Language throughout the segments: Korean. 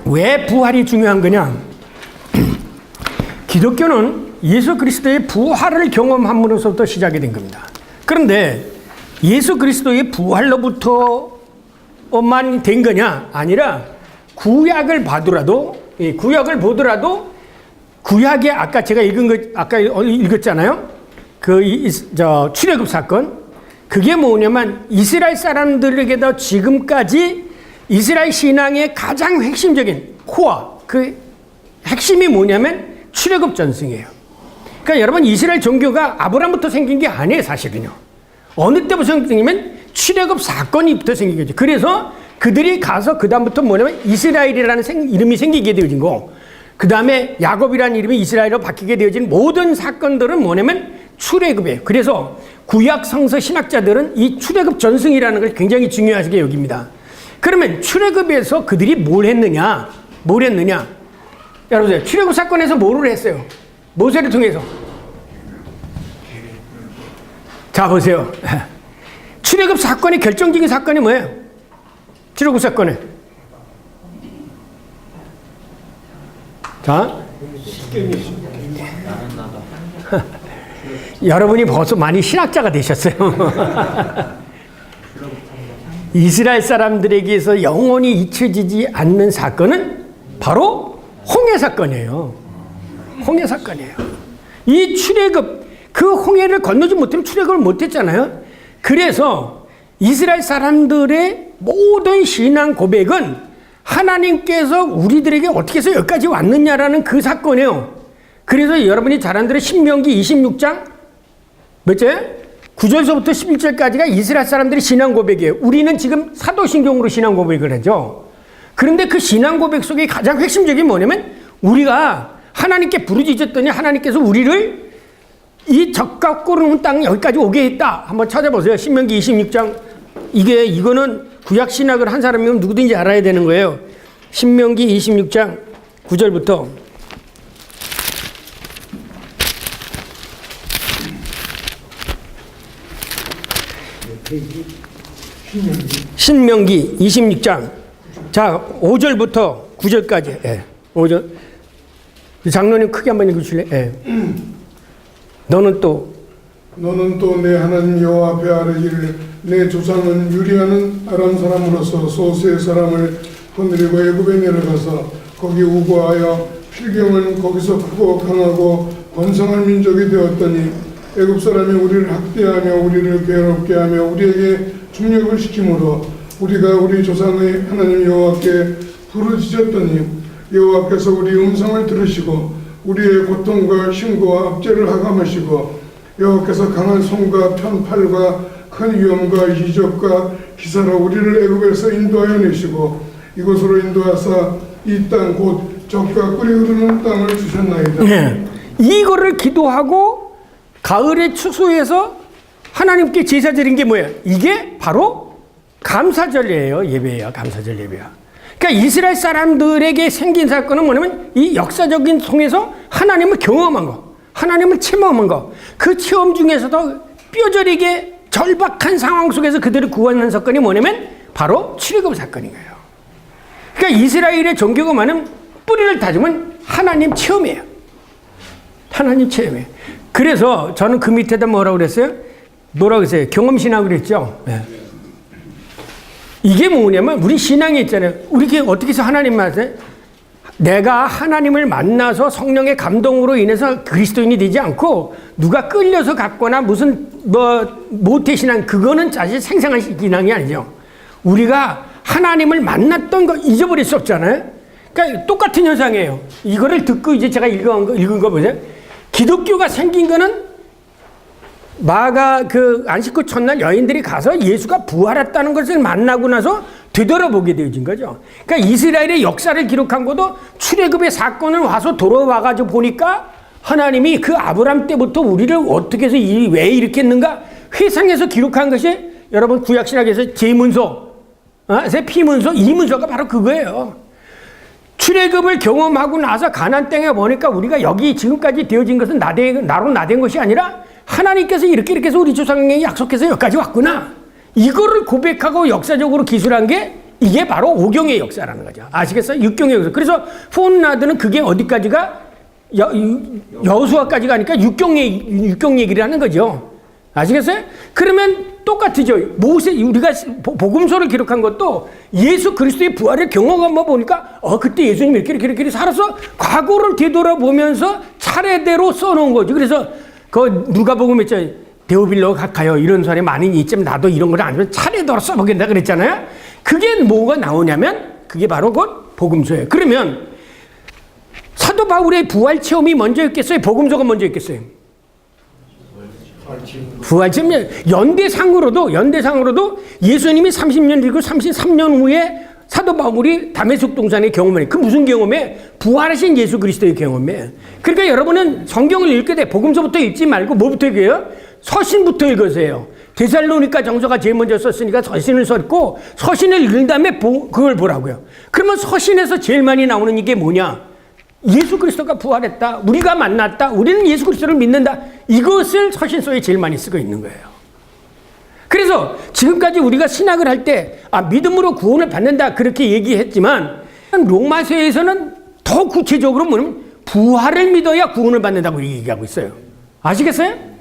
왜 부활이 중요한 거냐? 기독교는 예수 그리스도의 부활을 경험함으로써부터 시작이 된 겁니다. 그런데 예수 그리스도의 부활로부터만 된 거냐? 아니라 구약을 보더라도 구약에 아까 제가 아까 읽었잖아요. 출애굽 사건. 그게 뭐냐면 이스라엘 사람들에게도 지금까지 이스라엘 신앙의 가장 핵심적인 코어, 그 핵심이 뭐냐면 출애굽 전승이에요. 그러니까 여러분 이스라엘 종교가 아브라함부터 생긴 게 아니에요, 사실은요. 어느 때부터 생기냐면 출애굽 사건이부터 생긴 거죠. 그래서 그들이 가서 그 다음부터 뭐냐면 이스라엘이라는 이름이 생기게 되어진 거. 그 다음에 야곱이라는 이름이 이스라엘로 바뀌게 되어진 모든 사건들은 뭐냐면 출애굽이에요. 그래서 구약 성서 신학자들은 이 출애굽 전승이라는 걸 굉장히 중요하게 여깁니다. 그러면 출애굽에서 그들이 뭘 했느냐? 여러분, 출애굽 사건에서 뭐를 했어요? 모세를 통해서. 자, 보세요. 출애굽 사건의 결정적인 사건이 뭐예요? 출애굽 사건에. 자. 여러분이 벌써 많이 신학자가 되셨어요. 이스라엘 사람들에게서 영원히 잊혀지지 않는 사건은 바로 홍해 사건이에요. 홍해 사건이에요. 이 출애굽, 그 홍해를 건너지 못하면 출애굽을 못했잖아요. 그래서 이스라엘 사람들의 모든 신앙 고백은 하나님께서 우리들에게 어떻게 해서 여기까지 왔느냐라는 그 사건이에요. 그래서 여러분이 잘 아는 대로 신명기 26장 몇 절? 9절서부터 11절까지가 이스라엘 사람들의 신앙 고백이에요. 우리는 지금 사도신경으로 신앙 고백을 하죠. 그런데 그 신앙 고백 속에 가장 핵심적인 뭐냐면 우리가 하나님께 부르짖었더니 하나님께서 우리를 이 적과 꿀은 땅 여기까지 오게 했다. 한번 찾아보세요. 신명기 26장. 이거는 구약 신학을 한 사람이면 누구든지 알아야 되는 거예요. 신명기 26장 9절부터 신명기 26장 자 5절부터 9절까지. 예. 5절. 장로님 크게 한번 읽으실래? 예. 너는 또 내 하나님 여호와 앞에 아뢰기를 내 조상은 유리하는 아람 사람으로서 소수의 사람을 거느리고 애굽에 내려가서 거기 우고하여 필경은 거기서 크고 강하고 번성한 민족이 되었더니 애굽 사람이 우리를 학대하며 우리를 괴롭게 하며 우리에게 중력을 시키므로 우리가 우리 조상의 하나님 여호와께 부르짖었더니 여호와께서 우리 음성을 들으시고 우리의 고통과 신고와 압제를 하감하시고 여호와께서 강한 손과 편팔과 큰 위엄과 이적과 기사로 우리를 애굽에서 인도하여 내시고 이곳으로 인도하사 이 땅 곧 적과 꿀이 흐르는 땅을 주셨나이다. 네. 이거를 기도하고 가을에 추수해서 하나님께 제사 드린 게 뭐예요? 이게 바로 감사절이에요. 예배야. 감사절 예배야. 그러니까 이스라엘 사람들에게 생긴 사건은 뭐냐면 이 역사적인 통해서 하나님을 경험한 거, 하나님을 체험한 거, 그 체험 중에서도 뼈저리게 절박한 상황 속에서 그들을 구원하는 사건이 뭐냐면 바로 출애굽 사건인 거예요. 그러니까 이스라엘의 종교가 뭐냐면 뿌리를 다지면 하나님 체험이에요. 하나님 체험이에요. 그래서 저는 그 밑에다 뭐라고 그랬어요? 뭐라고 했어요? 경험신학을 했죠. 네. 이게 뭐냐면 우리 신앙이 있잖아요. 우리 어떻게 해서 하나님 만나요? 내가 하나님을 만나서 성령의 감동으로 인해서 그리스도인이 되지 않고 누가 끌려서 갔거나 무슨 모태신앙 그거는 사실 생생한 신앙이 아니죠. 우리가 하나님을 만났던 거 잊어버릴 수 없잖아요. 그러니까 똑같은 현상이에요. 이거를 듣고 이제 제가 읽은 거 보세요. 기독교가 생긴 거는 마가 그 안식구 첫날 여인들이 가서 예수가 부활했다는 것을 만나고 나서 되돌아보게 되어진 거죠. 그러니까 이스라엘의 역사를 기록한 것도 출애굽의 사건을 와서 돌아와가지고 보니까 하나님이 그 아브람 때부터 우리를 어떻게 해서 왜 이렇게 했는가 회상해서 기록한 것이 여러분 구약신학에서 제문서, 피문서, 이문서가 바로 그거예요. 출애굽을 경험하고 나서 가나안 땅에 보니까 우리가 여기 지금까지 되어진 것은 나로 나된 것이 아니라 하나님께서 이렇게 해서 우리 조상에게 약속해서 여기까지 왔구나. 이거를 고백하고 역사적으로 기술한 게 이게 바로 오경의 역사라는 거죠. 아시겠어요? 육경의 역사. 그래서 푸온라드는 그게 어디까지가 여수아까지 가니까 육경 얘기를 하는 거죠. 아시겠어요? 그러면 똑같죠. 우리가 복음서를 기록한 것도 예수 그리스도의 부활을 경험한 거 보니까 그때 예수님이 이렇게 살아서 과거를 되돌아보면서 차례대로 써놓은 거죠. 그래서 그 누가복음 했죠. 데오빌로 가요. 이런 사람이 많이 있지만 나도 이런 걸 아니면 차례대로 써보겠다 그랬잖아요. 그게 뭐가 나오냐면 그게 바로 그 복음서예요. 그러면 사도 바울의 부활 체험이 먼저 있겠어요? 복음서가 먼저 있겠어요? 부활 체험. 연대상으로도 예수님이 30년 그리고 33년 후에 사도 바울이 다메섹 동산의 경험을 그 무슨 경험에? 부활하신 예수 그리스도의 경험에. 그러니까 여러분은 성경을 읽게 돼 복음서부터 읽지 말고 뭐부터 읽어요? 서신부터 읽으세요. 데살로니가 정서가 제일 먼저 썼으니까 서신을 썼고 서신을 읽은 다음에 그걸 보라고요. 그러면 서신에서 제일 많이 나오는 이게 뭐냐? 예수 그리스도가 부활했다. 우리가 만났다. 우리는 예수 그리스도를 믿는다. 이것을 서신서에 제일 많이 쓰고 있는 거예요. 그래서 지금까지 우리가 신학을 할 때 믿음으로 구원을 받는다 그렇게 얘기했지만 로마서에서는 더 구체적으로 뭐냐면 부활을 믿어야 구원을 받는다고 얘기하고 있어요. 아시겠어요?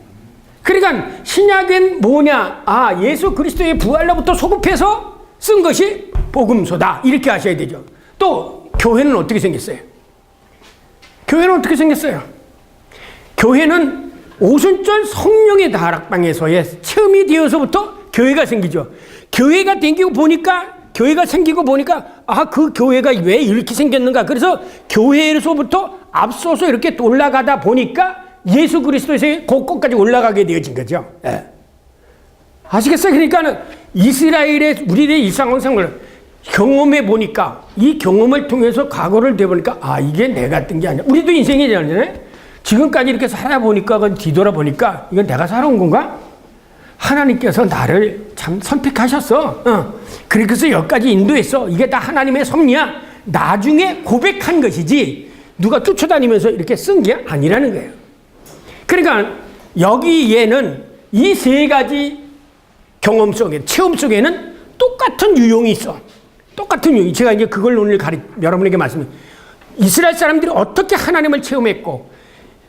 그러니까 신약은 뭐냐? 예수 그리스도의 부활로부터 소급해서 쓴 것이 복음서다. 이렇게 아셔야 되죠. 또 교회는 어떻게 생겼어요? 교회는 오순절 성령의 다락방에서의 체험이 되어서부터 교회가 생기죠. 교회가 생기고 보니까 그 교회가 왜 이렇게 생겼는가. 그래서 교회에서부터 앞서서 이렇게 올라가다 보니까 예수 그리스도에서의 곳곳까지 올라가게 되어진 거죠. 예. 아시겠어요? 그러니까 이스라엘의 우리의 일상생활을 경험해 보니까 이 경험을 통해서 과거를 되보니까 이게 내가 했던 게 아니야. 우리도 인생이잖아요. 지금까지 이렇게 살아보니까 뒤돌아보니까 이건 내가 살아온 건가? 하나님께서 나를 참 선택하셨어. 그래서 여기까지 인도했어. 이게 다 하나님의 섭리야. 나중에 고백한 것이지 누가 쫓아다니면서 이렇게 쓴 게 아니라는 거예요. 그러니까 여기에는 이 세 가지 경험 속에 체험 속에는 똑같은 유형이 있어. 똑같은 유형. 제가 이제 그걸 오늘 여러분에게 말씀드려요. 이스라엘 사람들이 어떻게 하나님을 체험했고,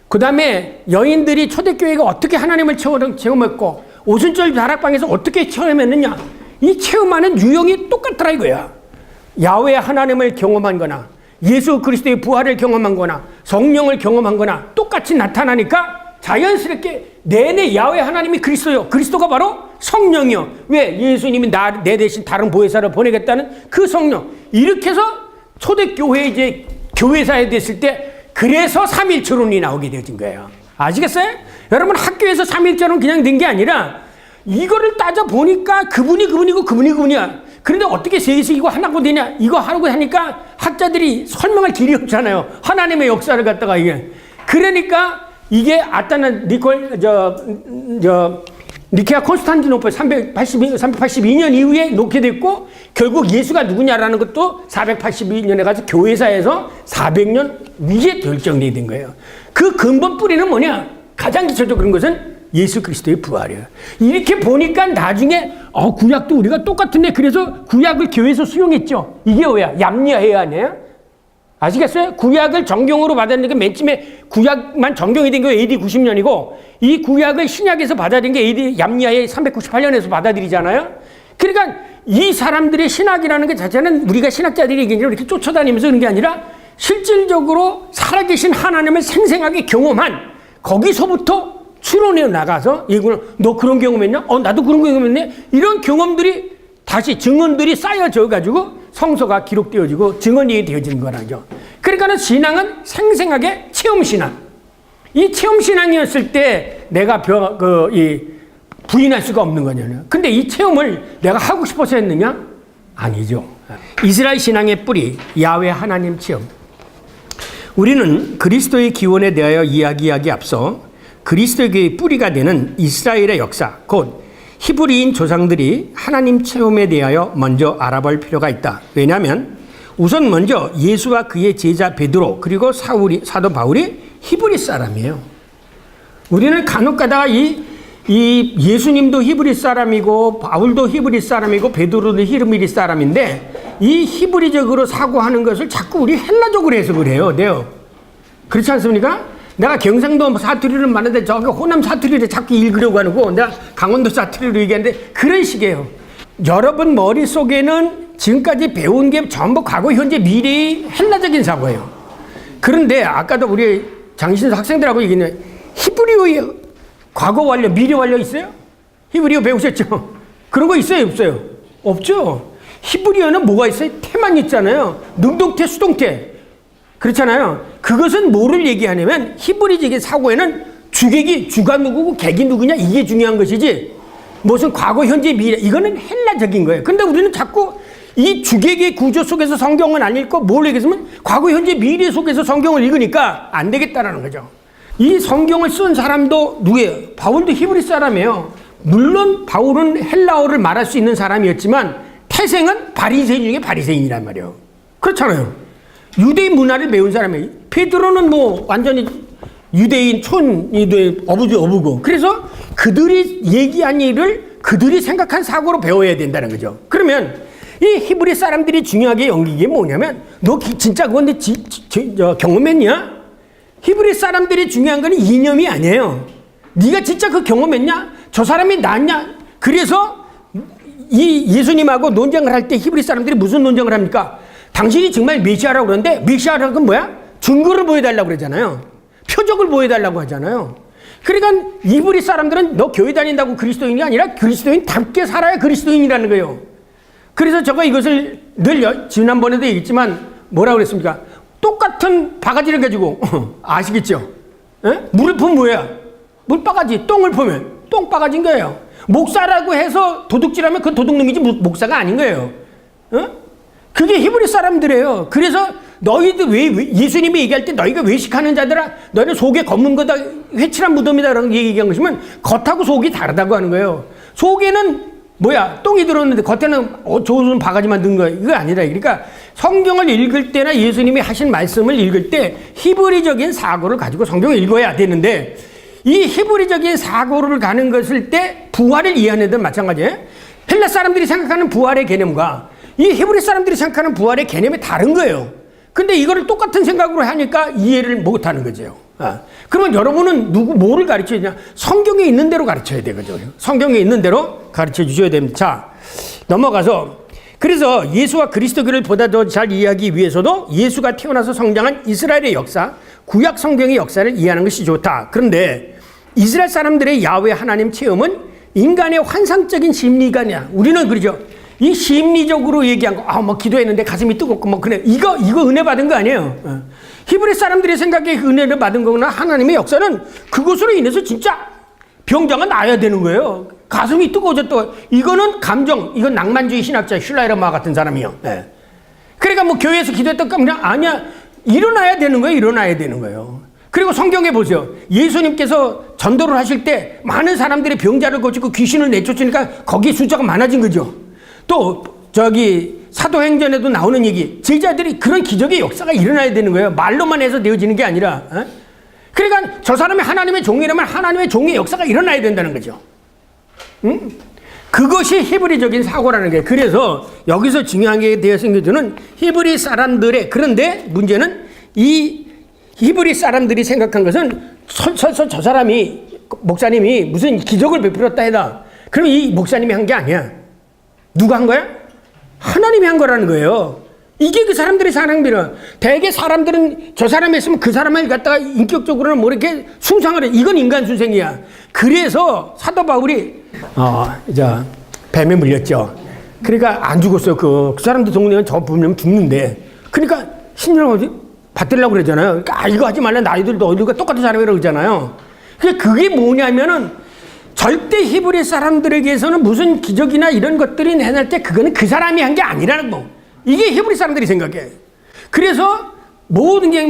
그 다음에 여인들이 초대교회가 어떻게 하나님을 체험했고, 오순절 다락방에서 어떻게 체험했느냐. 이 체험하는 유형이 똑같더라 이거야. 야훼 하나님을 경험한 거나 예수 그리스도의 부활을 경험한 거나 성령을 경험한 거나 똑같이 나타나니까 자연스럽게 내내 야훼 하나님이 그리스도요. 그리스도가 바로 성령이요. 왜? 예수님이 내 대신 다른 보혜사를 보내겠다는 그 성령. 이렇게 해서 초대교회 이제 교회사에 됐을 때 그래서 삼일체론이 나오게 되어진 거예요. 아시겠어요? 여러분 학교에서 삼일체론 그냥 된 게 아니라 이거를 따져보니까 그분이야. 그런데 어떻게 셋이고 하나가 되냐? 이거 하라고 하니까 학자들이 설명할 길이 없잖아요. 하나님의 역사를 갖다가 이게. 그러니까 이게 아타나 니케아 콘스탄티노플 382년 이후에 놓게 됐고 결국 예수가 누구냐라는 것도 482년에 가서 교회사에서 400년 위에 결정이 된 거예요. 그 근본 뿌리는 뭐냐? 가장 기초적인 그런 것은 예수 그리스도의 부활이에요. 이렇게 보니까 나중에 구약도 우리가 똑같은데 그래서 구약을 교회에서 수용했죠. 이게 뭐야? 얌리아해 아니에요? 아시겠어요? 구약을 정경으로 받았는데 맨 처음에 구약만 정경이 된 게 AD 90년이고 이 구약을 신약에서 받아들인 게 AD 얌리아해 398년에서 받아들이잖아요. 그러니까 이 사람들의 신학이라는 것 자체는 우리가 신학자들이 이렇게 쫓아다니면서 그런 게 아니라 실질적으로 살아계신 하나님을 생생하게 경험한 거기서부터 추론해 나가서 이거는 너 그런 경험했냐? 나도 그런 경험했네. 이런 경험들이 다시 증언들이 쌓여져 가지고 성서가 기록되어지고 증언이 되어지는 거라죠. 그러니까는 신앙은 생생하게 체험신앙. 이 체험신앙이었을 때 내가 부인할 수가 없는 거잖아요. 근데 이 체험을 내가 하고 싶어서 했느냐? 아니죠. 이스라엘 신앙의 뿌리, 야훼 하나님 체험. 우리는 그리스도의 기원에 대하여 이야기하기 앞서 그리스도의 뿌리가 되는 이스라엘의 역사, 곧 히브리인 조상들이 하나님 체험에 대하여 먼저 알아볼 필요가 있다. 왜냐하면 우선 먼저 예수와 그의 제자 베드로 그리고 사도 바울이 히브리 사람이에요. 우리는 간혹 가다가 이 예수님도 히브리 사람이고 바울도 히브리 사람이고 베드로도 히브리 사람인데 이 히브리적으로 사고하는 것을 자꾸 우리 헬라적으로 해석을 해요. 네요. 그렇지 않습니까? 내가 경상도 사투리를 말하는데 저기 호남 사투리를 자꾸 읽으려고 하는 거, 내가 강원도 사투리로 얘기하는데 그런 식이에요. 여러분 머릿속에는 지금까지 배운 게 전부 과거, 현재, 미래의 헬라적인 사고예요. 그런데 아까도 우리 장신 학생들하고 얘기했는데 히브리어의 과거 완료, 미래 완료 있어요? 히브리어 배우셨죠? 그런 거 있어요, 없어요? 없죠. 히브리어는 뭐가 있어요? 태만 있잖아요. 능동태, 수동태. 그렇잖아요. 그것은 뭐를 얘기하냐면 히브리적인 사고에는 주객이 주가 누구고 객이 누구냐 이게 중요한 것이지 무슨 과거, 현재, 미래 이거는 헬라적인 거예요. 근데 우리는 자꾸 이 주객의 구조 속에서 성경은 안 읽고 뭘 얘기했으면 과거, 현재, 미래 속에서 성경을 읽으니까 안 되겠다라는 거죠. 이 성경을 쓴 사람도 누구예요? 바울도 히브리 사람이에요. 물론 바울은 헬라어를 말할 수 있는 사람이었지만 태생은 바리새인 중에 바리새인이란 말이에요. 그렇잖아요. 유대인 문화를 배운 사람이에요. 베드로는 뭐 완전히 유대인 촌유대 어부고 그래서 그들이 얘기한 일을 그들이 생각한 사고로 배워야 된다는 거죠. 그러면 이 히브리 사람들이 중요하게 여긴 게 뭐냐면 너 진짜 그건 내 경험했냐? 히브리 사람들이 중요한 건 이념이 아니에요. 네가 진짜 그 경험했냐? 저 사람이 낫냐? 그래서 이 예수님하고 논쟁을 할 때 히브리 사람들이 무슨 논쟁을 합니까? 당신이 정말 메시아라고 그러는데 메시아라고 뭐야? 증거를 보여달라고 그러잖아요. 표적을 보여달라고 하잖아요. 그러니까 히브리 사람들은 너 교회 다닌다고 그리스도인이 아니라 그리스도인답게 살아야 그리스도인이라는 거예요. 그래서 제가 이것을 늘 지난번에도 얘기했지만 뭐라고 그랬습니까? 똑같은 바가지를 가지고 아시겠죠? 에? 물을 푸면 뭐야? 물바가지, 똥을 푸면 똥바가지인 거예요. 목사라고 해서 도둑질하면 그 도둑놈이지 목사가 아닌 거예요. 에? 그게 히브리 사람들이에요. 그래서 너희들 왜 예수님이 얘기할 때 너희가 외식하는 자들아 너희는 속에 검은 거다 회칠한 무덤이다 라고 얘기한 것이면 겉하고 속이 다르다고 하는 거예요. 속에는 뭐야 똥이 들었는데 겉에는 좋은 바가지만 든 거예요. 이거 아니다. 그러니까 성경을 읽을 때나 예수님이 하신 말씀을 읽을 때 히브리적인 사고를 가지고 성경을 읽어야 되는데 이 히브리적인 사고를 가는 것일 때 부활을 이해하는 데는 마찬가지예요. 헬라 사람들이 생각하는 부활의 개념과 이 히브리 사람들이 생각하는 부활의 개념이 다른 거예요. 근데 이거를 똑같은 생각으로 하니까 이해를 못하는 거죠. 그러면 여러분은 뭐를 가르쳐야 되냐? 성경에 있는 대로 가르쳐야 되거든요. 성경에 있는 대로 가르쳐 주셔야 됩니다. 자, 넘어가서 그래서 예수와 그리스도교를 보다 더 잘 이해하기 위해서도 예수가 태어나서 성장한 이스라엘의 역사, 구약 성경의 역사를 이해하는 것이 좋다. 그런데 이스라엘 사람들의 야훼 하나님 체험은 인간의 환상적인 심리가 아니야. 우리는 그러죠. 이 심리적으로 얘기한 거, 뭐 기도했는데 가슴이 뜨겁고 뭐 그래. 이거 은혜 받은 거 아니에요. 히브리 사람들이 생각에 은혜를 받은 거구나. 하나님의 역사는 그것으로 인해서 진짜 병자가 나야 되는 거예요. 가슴이 뜨거워졌다. 이거는 감정, 이건 낭만주의 신학자 슐라이러마 같은 사람이요. 그러니까 뭐 교회에서 기도했던 그냥 아니야. 일어나야 되는 거예요. 일어나야 되는 거예요. 그리고 성경에 보세요. 예수님께서 전도를 하실 때 많은 사람들이 병자를 고치고 귀신을 내쫓으니까 거기 숫자가 많아진 거죠. 또 저기 사도행전에도 나오는 얘기, 제자들이 그런 기적의 역사가 일어나야 되는 거예요. 말로만 해서 되어지는 게 아니라. 그러니까 저 사람이 하나님의 종이라면 하나님의 종의 역사가 일어나야 된다는 거죠. 그것이 히브리적인 사고라는 거예요. 그래서 여기서 중요한 게 되어 생겨주는 히브리 사람들의, 그런데 문제는 이 히브리 사람들이 생각한 것은 설설 저 사람이 목사님이 무슨 기적을 베풀었다 해다. 그럼 이 목사님이 한 게 아니야. 누가 한 거야? 하나님이 한 거라는 거예요. 이게 그 사람들의 사랑들은 대개 사람들은 저 사람이 있으면 그 사람을 갖다가 인격적으로는 뭐 이렇게 숭상을 해. 이건 인간 순생이야. 그래서 사도 바울이 이제 뱀에 물렸죠. 그러니까 안 죽었어요. 그 사람들 동네는 저 보면 죽는데. 그러니까 신령을 어디 받들려고 그러잖아요. 그러니까 이거 하지 말라. 나이들도 어디가 똑같은 사람이라고 그러잖아요. 그게 뭐냐면은 절대 히브리 사람들에게서는 무슨 기적이나 이런 것들이 내날 때 그거는 그 사람이 한 게 아니라는 거. 이게 히브리 사람들이 생각해. 그래서 모든 게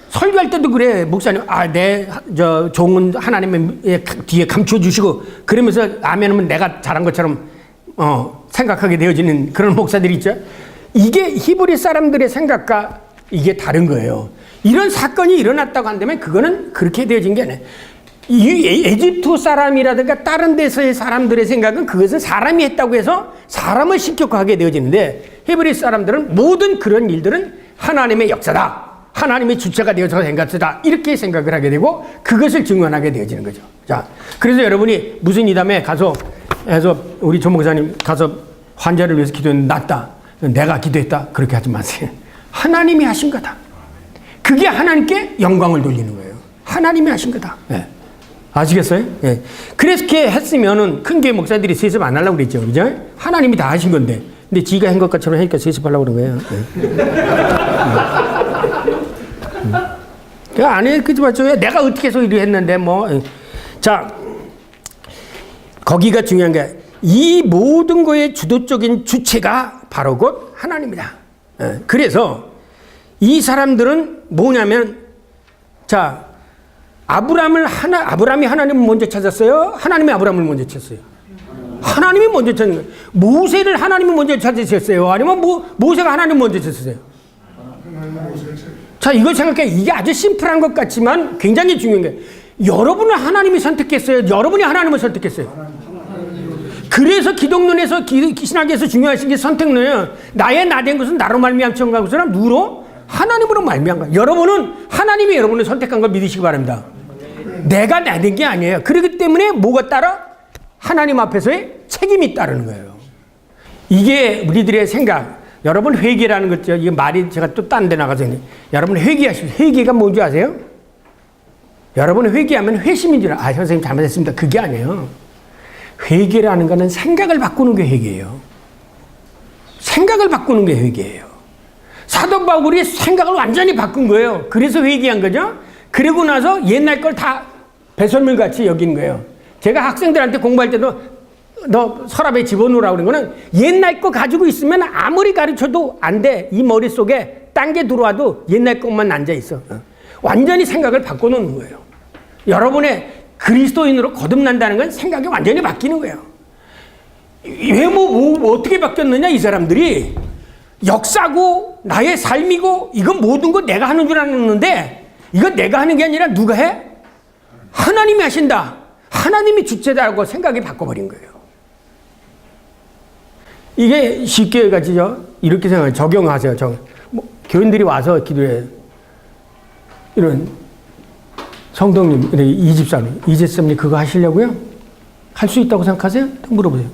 설교할 때도 그래. 목사님, 내 종은 하나님의 뒤에 감춰주시고 그러면서 아멘하면 내가 잘한 것처럼 생각하게 되어지는 그런 목사들이 있죠. 이게 히브리 사람들의 생각과 이게 다른 거예요. 이런 사건이 일어났다고 한다면 그거는 그렇게 되어진 게 아니에요. 이 에집트 사람이라든가 다른 데서의 사람들의 생각은 그것은 사람이 했다고 해서 사람을 신격화하게 되어지는데, 히브리 사람들은 모든 그런 일들은 하나님의 역사다, 하나님의 주체가 되어서 된 것이다, 이렇게 생각을 하게 되고 그것을 증언하게 되어지는 거죠. 자, 그래서 여러분이 무슨 이담에 가서 해서 우리 조 목사님 가서 환자를 위해서 기도했는데 낫다, 내가 기도했다, 그렇게 하지 마세요. 하나님이 하신 거다. 그게 하나님께 영광을 돌리는 거예요. 하나님이 하신 거다. 네. 아시겠어요? 네. 그래서 이렇게 했으면은 큰 교회 목사들이 세습 안 하려고 그랬죠. 그죠? 하나님이 다 하신 건데. 근데 지가 한 것처럼 하니까 세습하려고 그런 거예요. 네. 그 안에 그지 맞죠? 내가 어떻게 해서 일을 했는데 뭐. 자, 거기가 중요한 게 이 모든 거의 주도적인 주체가 바로 곧 하나님이다. 네. 그래서 이 사람들은 뭐냐면, 자, 아브라함이 하나님을 먼저 찾았어요? 하나님이 아브라함을 먼저 찾았어요? 하나님이 먼저 찾은 거예요. 모세를 하나님이 먼저 찾으셨어요? 아니면 모세가 하나님 먼저 찾았어요? 자, 이걸 생각해. 이게 아주 심플한 것 같지만 굉장히 중요한 게, 여러분을 하나님이 선택했어요? 여러분이 하나님을 선택했어요? 그래서 기독론에서 신학에서 중요하신 게 선택론이에요. 나의 나된 것은 나로 말미암지 간 것은 누구로? 하나님으로 말미암은 거예요. 여러분은 하나님이 여러분을 선택한 걸 믿으시기 바랍니다. 내가 나된 게 아니에요. 그렇기 때문에 뭐가 따라? 하나님 앞에서의 책임이 따르는 거예요. 이게 우리들의 생각. 여러분 회개라는 거죠. 이게 말이 제가 또 딴 데 나가서 여러분 회개하십시오. 회개가 뭔지 아세요? 여러분 회개하면 회심인 줄 선생님 잘못했습니다. 그게 아니에요. 회개라는 거는 생각을 바꾸는 게 회개예요. 생각을 바꾸는 게 회개예요. 사도 바울이 생각을 완전히 바꾼 거예요. 그래서 회개한 거죠. 그리고 나서 옛날 걸 다 배설물같이 여긴 거예요. 제가 학생들한테 공부할 때도 너 서랍에 집어넣으라고 그런 거는 옛날 거 가지고 있으면 아무리 가르쳐도 안 돼. 이 머릿속에 딴 게 들어와도 옛날 것만 앉아있어. 완전히 생각을 바꿔놓는 거예요. 여러분의 그리스도인으로 거듭난다는 건 생각이 완전히 바뀌는 거예요. 왜 어떻게 바뀌었느냐, 이 사람들이. 역사고 나의 삶이고 이건 모든 거 내가 하는 줄 알았는데 이건 내가 하는 게 아니라 누가 해? 하나님이 하신다. 하나님이 주체다라고 생각이 바꿔버린 거예요. 이게 쉽게 가지죠. 이렇게 생각해요. 적용하세요. 교인들이 와서 기도해. 이런 성도님, 이집사님 그거 하시려고요? 할 수 있다고 생각하세요? 물어보세요.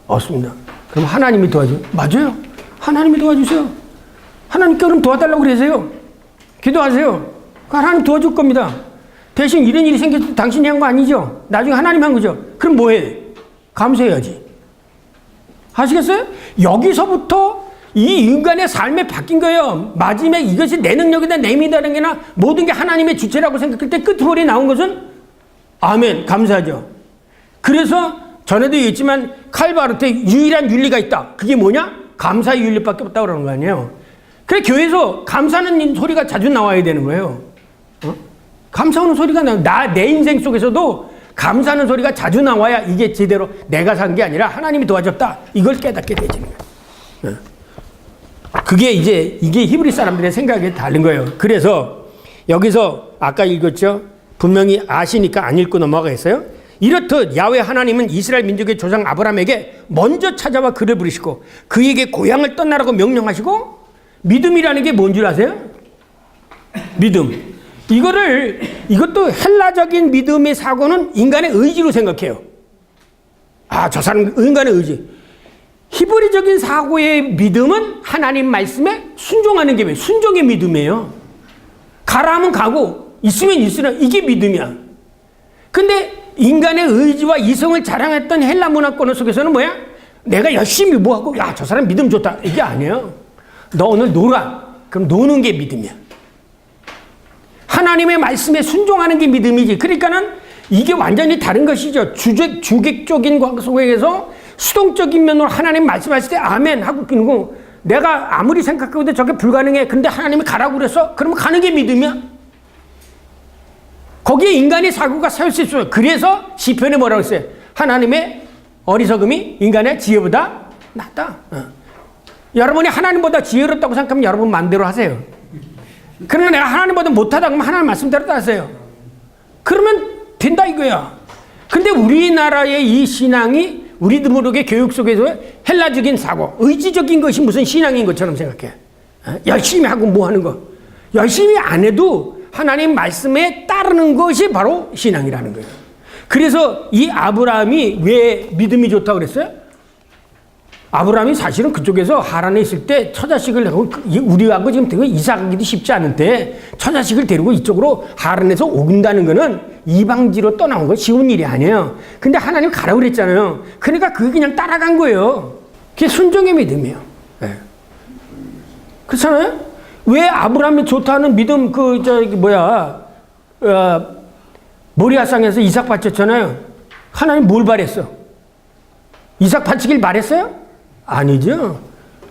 없습니다. 그럼 하나님이 도와줘요? 맞아요. 하나님이 도와주세요. 하나님께 그럼 도와달라고 그러세요. 기도하세요. 하나님 도와줄 겁니다. 대신 이런 일이 생겨서 당신이 한 거 아니죠? 나중에 하나님 한 거죠? 그럼 뭐 해? 감사해야지. 아시겠어요? 여기서부터 이 인간의 삶에 바뀐 거예요. 마지막에 이것이 내 능력이다, 내 힘이다라는 게나 모든 게 하나님의 주체라고 생각할 때 끝머리 나온 것은 아멘, 감사하죠. 그래서 전에도 얘기했지만 칼바르트에 유일한 윤리가 있다. 그게 뭐냐? 감사의 윤리밖에 없다고 그러는 거 아니에요. 그래, 교회에서 감사하는 소리가 자주 나와야 되는 거예요. 감사하는 소리가 내 인생 속에서도 감사하는 소리가 자주 나와야 이게 제대로 내가 산 게 아니라 하나님이 도와줬다. 이걸 깨닫게 되지는 거예요. 그게 이게 히브리 사람들의 생각이 다른 거예요. 그래서 여기서 아까 읽었죠? 분명히 아시니까 안 읽고 넘어가겠어요? 이렇듯 야훼 하나님은 이스라엘 민족의 조상 아브라함에게 먼저 찾아와 그를 부르시고 그에게 고향을 떠나라고 명령하시고, 믿음이라는 게 뭔 줄 아세요? 믿음. 이것도 헬라적인 믿음의 사고는 인간의 의지로 생각해요. 저 사람 인간의 의지. 히브리적인 사고의 믿음은 하나님 말씀에 순종하는 게 뭐예요? 순종의 믿음이에요. 가라 하면 가고 있으면 있으라, 이게 믿음이야. 근데 인간의 의지와 이성을 자랑했던 헬라 문화권 속에서는 뭐야? 내가 열심히 뭐하고 저 사람 믿음 좋다, 이게 아니에요. 너 오늘 놀아. 그럼 노는 게 믿음이야. 하나님의 말씀에 순종하는 게 믿음이지. 그러니까는 이게 완전히 다른 것이죠. 주객적인 속에서 수동적인 면으로 하나님 말씀하실 때 아멘 하고 그러고, 내가 아무리 생각해도 저게 불가능해. 근데 하나님이 가라고 그랬어? 그러면 가는 게 믿음이야. 거기에 인간의 사고가 세울 수 있어요. 그래서 시편에 뭐라고 했어요? 하나님의 어리석음이 인간의 지혜보다 낫다. 여러분이 하나님보다 지혜롭다고 생각하면 여러분 마음대로 하세요. 그러나 내가 하나님보다 못하다 그러면 하나님 말씀대로 하세요. 그러면 된다 이거야. 근데 우리나라의 이 신앙이 우리들 모르게 교육 속에서 헬라적인 사고, 의지적인 것이 무슨 신앙인 것처럼 생각해. 열심히 하고 뭐 하는 거. 열심히 안 해도 하나님 말씀에 따르는 것이 바로 신앙이라는 거예요. 그래서 이 아브라함이 왜 믿음이 좋다고 그랬어요? 아브라함이 사실은 그쪽에서 하란에 있을 때 처자식을 내고 우리하고 지금 되게 이사가기도 쉽지 않은데 처자식을 데리고 이쪽으로 하란에서 오긴다는 거는 이방지로 떠나온 거 쉬운 일이 아니에요. 근데 하나님 가라고 그랬잖아요. 그러니까 그게 그냥 따라간 거예요. 그게 순종의 믿음이에요. 네. 그렇잖아요? 왜 아브라함이 좋다는 믿음 모리아상에서 이삭 바쳤잖아요. 하나님 뭘 바랬어? 이삭 바치길 바랬어요? 아니죠.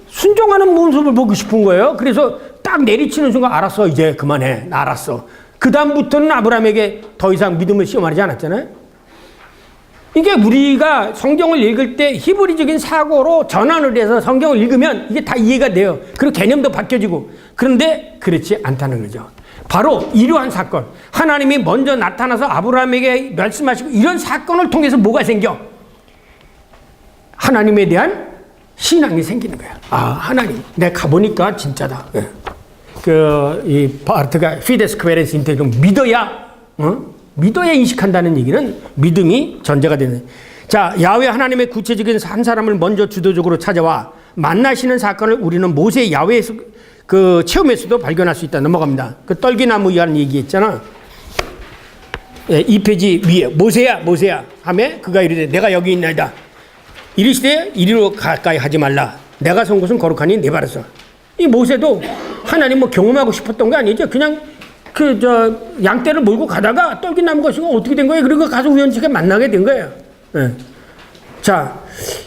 순종하는 모습을 보고 싶은 거예요. 그래서 딱 내리치는 순간 알았어. 이제 그만해. 나 알았어. 그 다음부터는 아브라함에게 더 이상 믿음을 시험하지 않았잖아요. 이게 우리가 성경을 읽을 때 히브리적인 사고로 전환을 해서 성경을 읽으면 이게 다 이해가 돼요. 그리고 개념도 바뀌어지고. 그런데 그렇지 않다는 거죠. 바로 이러한 사건. 하나님이 먼저 나타나서 아브라함에게 말씀하시고 이런 사건을 통해서 뭐가 생겨? 하나님에 대한 신앙이 생기는 거야. 아, 하나님. 내가 가보니까 진짜다. 예. 이 바르트가 피데스 퀘레스 인테그럼 믿어야, 믿어야 인식한다는 얘기는 믿음이 전제가 되는. 자, 야훼 하나님의 구체적인 한 사람을 먼저 주도적으로 찾아와 만나시는 사건을 우리는 모세 야훼에서 그 체험에서도 발견할 수 있다. 넘어갑니다. 그 떨기나무 이하는 얘기했잖아. 예, 2페이지 위에 모세야 하며 그가 이르되 내가 여기 있나이다. 이르시되 이리로 가까이 하지 말라. 내가 선 곳은 거룩하니 내 발에서. 이 모세도 하나님 뭐 경험하고 싶었던 거 아니죠? 그냥 양떼를 몰고 가다가 떨기나무 것이고 어떻게 된 거예요? 그리고 가서 우연치게 만나게 된 거예요. 네. 자,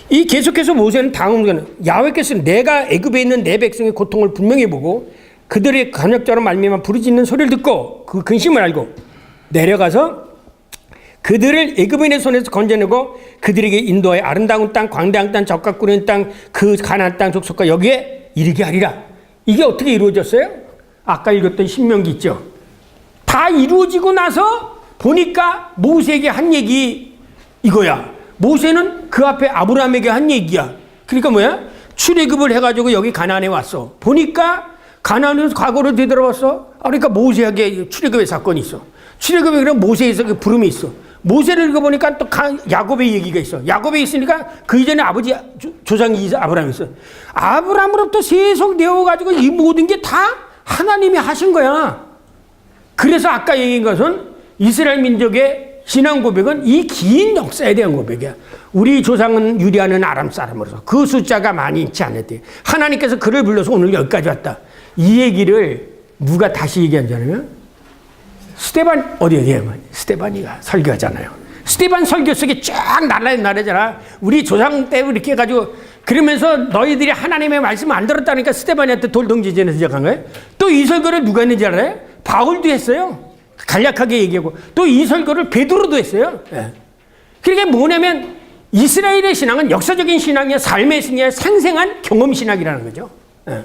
이 계속해서 모세는 다음은 야훼께서 내가 애굽에 있는 내 백성의 고통을 분명히 보고 그들의 간역자로 말미암아 부르짖는 소리를 듣고 그 근심을 알고 내려가서 그들을 애굽인의 손에서 건져내고 그들에게 인도하여 아름다운 땅, 광대한 땅, 젖과 꿀인 땅, 그 가나안 땅 족속과 여기에 이르게 하리라. 이게 어떻게 이루어졌어요? 아까 읽었던 신명기 있죠. 다 이루어지고 나서 보니까 모세에게 한 얘기 이거야. 모세는 그 앞에 아브라함에게 한 얘기야. 그러니까 뭐야? 출애굽을 해가지고 여기 가나안에 왔어. 보니까 가나안에서 과거로 되돌아왔어. 그러니까 모세에게 출애굽의 사건이 있어. 출애굽에 그럼 모세에서 그 부름이 있어. 모세를 읽어보니까 또 야곱의 얘기가 있어. 야곱에 있으니까 그 이전에 아버지 조상이 아브라함이 있어. 아브라함으로부터 세속되어가지고 이 모든 게 다 하나님이 하신 거야. 그래서 아까 얘기한 것은 이스라엘 민족의 신앙 고백은 이 긴 역사에 대한 고백이야. 우리 조상은 유리하는 아람 사람으로서 그 숫자가 많이 있지 않았대. 하나님께서 그를 불러서 오늘 여기까지 왔다. 이 얘기를 누가 다시 얘기한 줄 아냐면 스테반이가 설교하잖아요. 스테반 설교 속에 쫙 날아잖아. 우리 조상 때 이렇게 해가지고 그러면서 너희들이 하나님의 말씀 안 들었다니까 스테반이한테 돌 던지전에 시작한 거예요. 또 이 설교를 누가 했는지 알아요? 바울도 했어요. 간략하게 얘기하고 또 이 설교를 베드로도 했어요. 예. 그게 뭐냐면 이스라엘의 신앙은 역사적인 신앙이야. 삶의 신앙이야. 생생한 경험 신앙이라는 거죠. 예.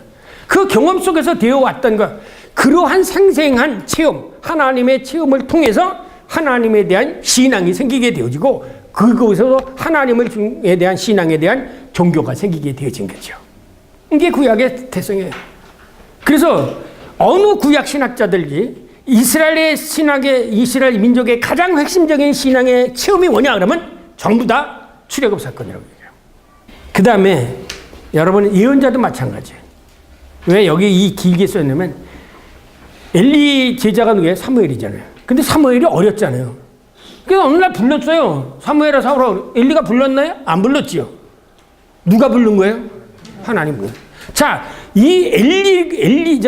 그 경험 속에서 되어왔던 것, 그러한 생생한 체험, 하나님의 체험을 통해서 하나님에 대한 신앙이 생기게 되어지고 그곳에서 하나님에 대한 신앙에 대한 종교가 생기게 되어진 거죠. 이게 구약의 특성이에요. 그래서 어느 구약 신학자들이 이스라엘 민족의 가장 핵심적인 신앙의 체험이 뭐냐 그러면 전부 다 출애굽 사건이라고 얘기해요. 그 다음에 여러분 예언자도 마찬가지예요. 왜 여기 이 길게 써있냐면 엘리 제자가 누구예요? 사무엘이잖아요. 근데 사무엘이 어렸잖아요. 그래서 어느 날 불렀어요. 사무엘아 사울아. 엘리가 불렀나요? 안 불렀지요. 누가 부른 거예요? 하나님 부른. 자, 이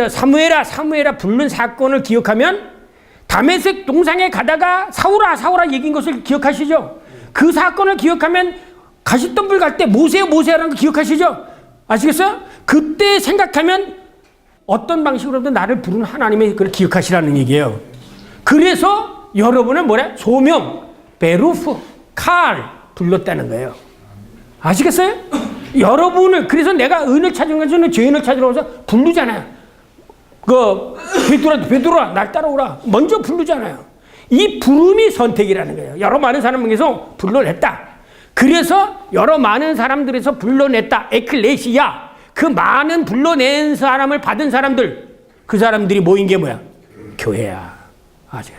사무엘아 부른 사건을 기억하면 다메섹 동상에 가다가 사울아 얘기한 것을 기억하시죠? 그 사건을 기억하면 가시덤불 갈 때 모세라는 거 기억하시죠? 아시겠어요? 그때 생각하면 어떤 방식으로든 나를 부른 하나님의 그걸 기억하시라는 얘기예요. 그래서 여러분을 소명, 베루프, 칼 불렀다는 거예요. 아시겠어요? 여러분을 그래서 내가 은을 찾은 것은 죄인을 찾으러 와서 부르잖아요. 베드로라 날 따라오라 먼저 부르잖아요. 이 부름이 선택이라는 거예요. 여러 많은 사람에게서 불러냈다. 그래서 여러 많은 사람들에서 불러냈다. 에클레시아. 그 많은 불러낸 사람을 받은 사람들, 그 사람들이 모인 게 뭐야? 교회야. 아세요?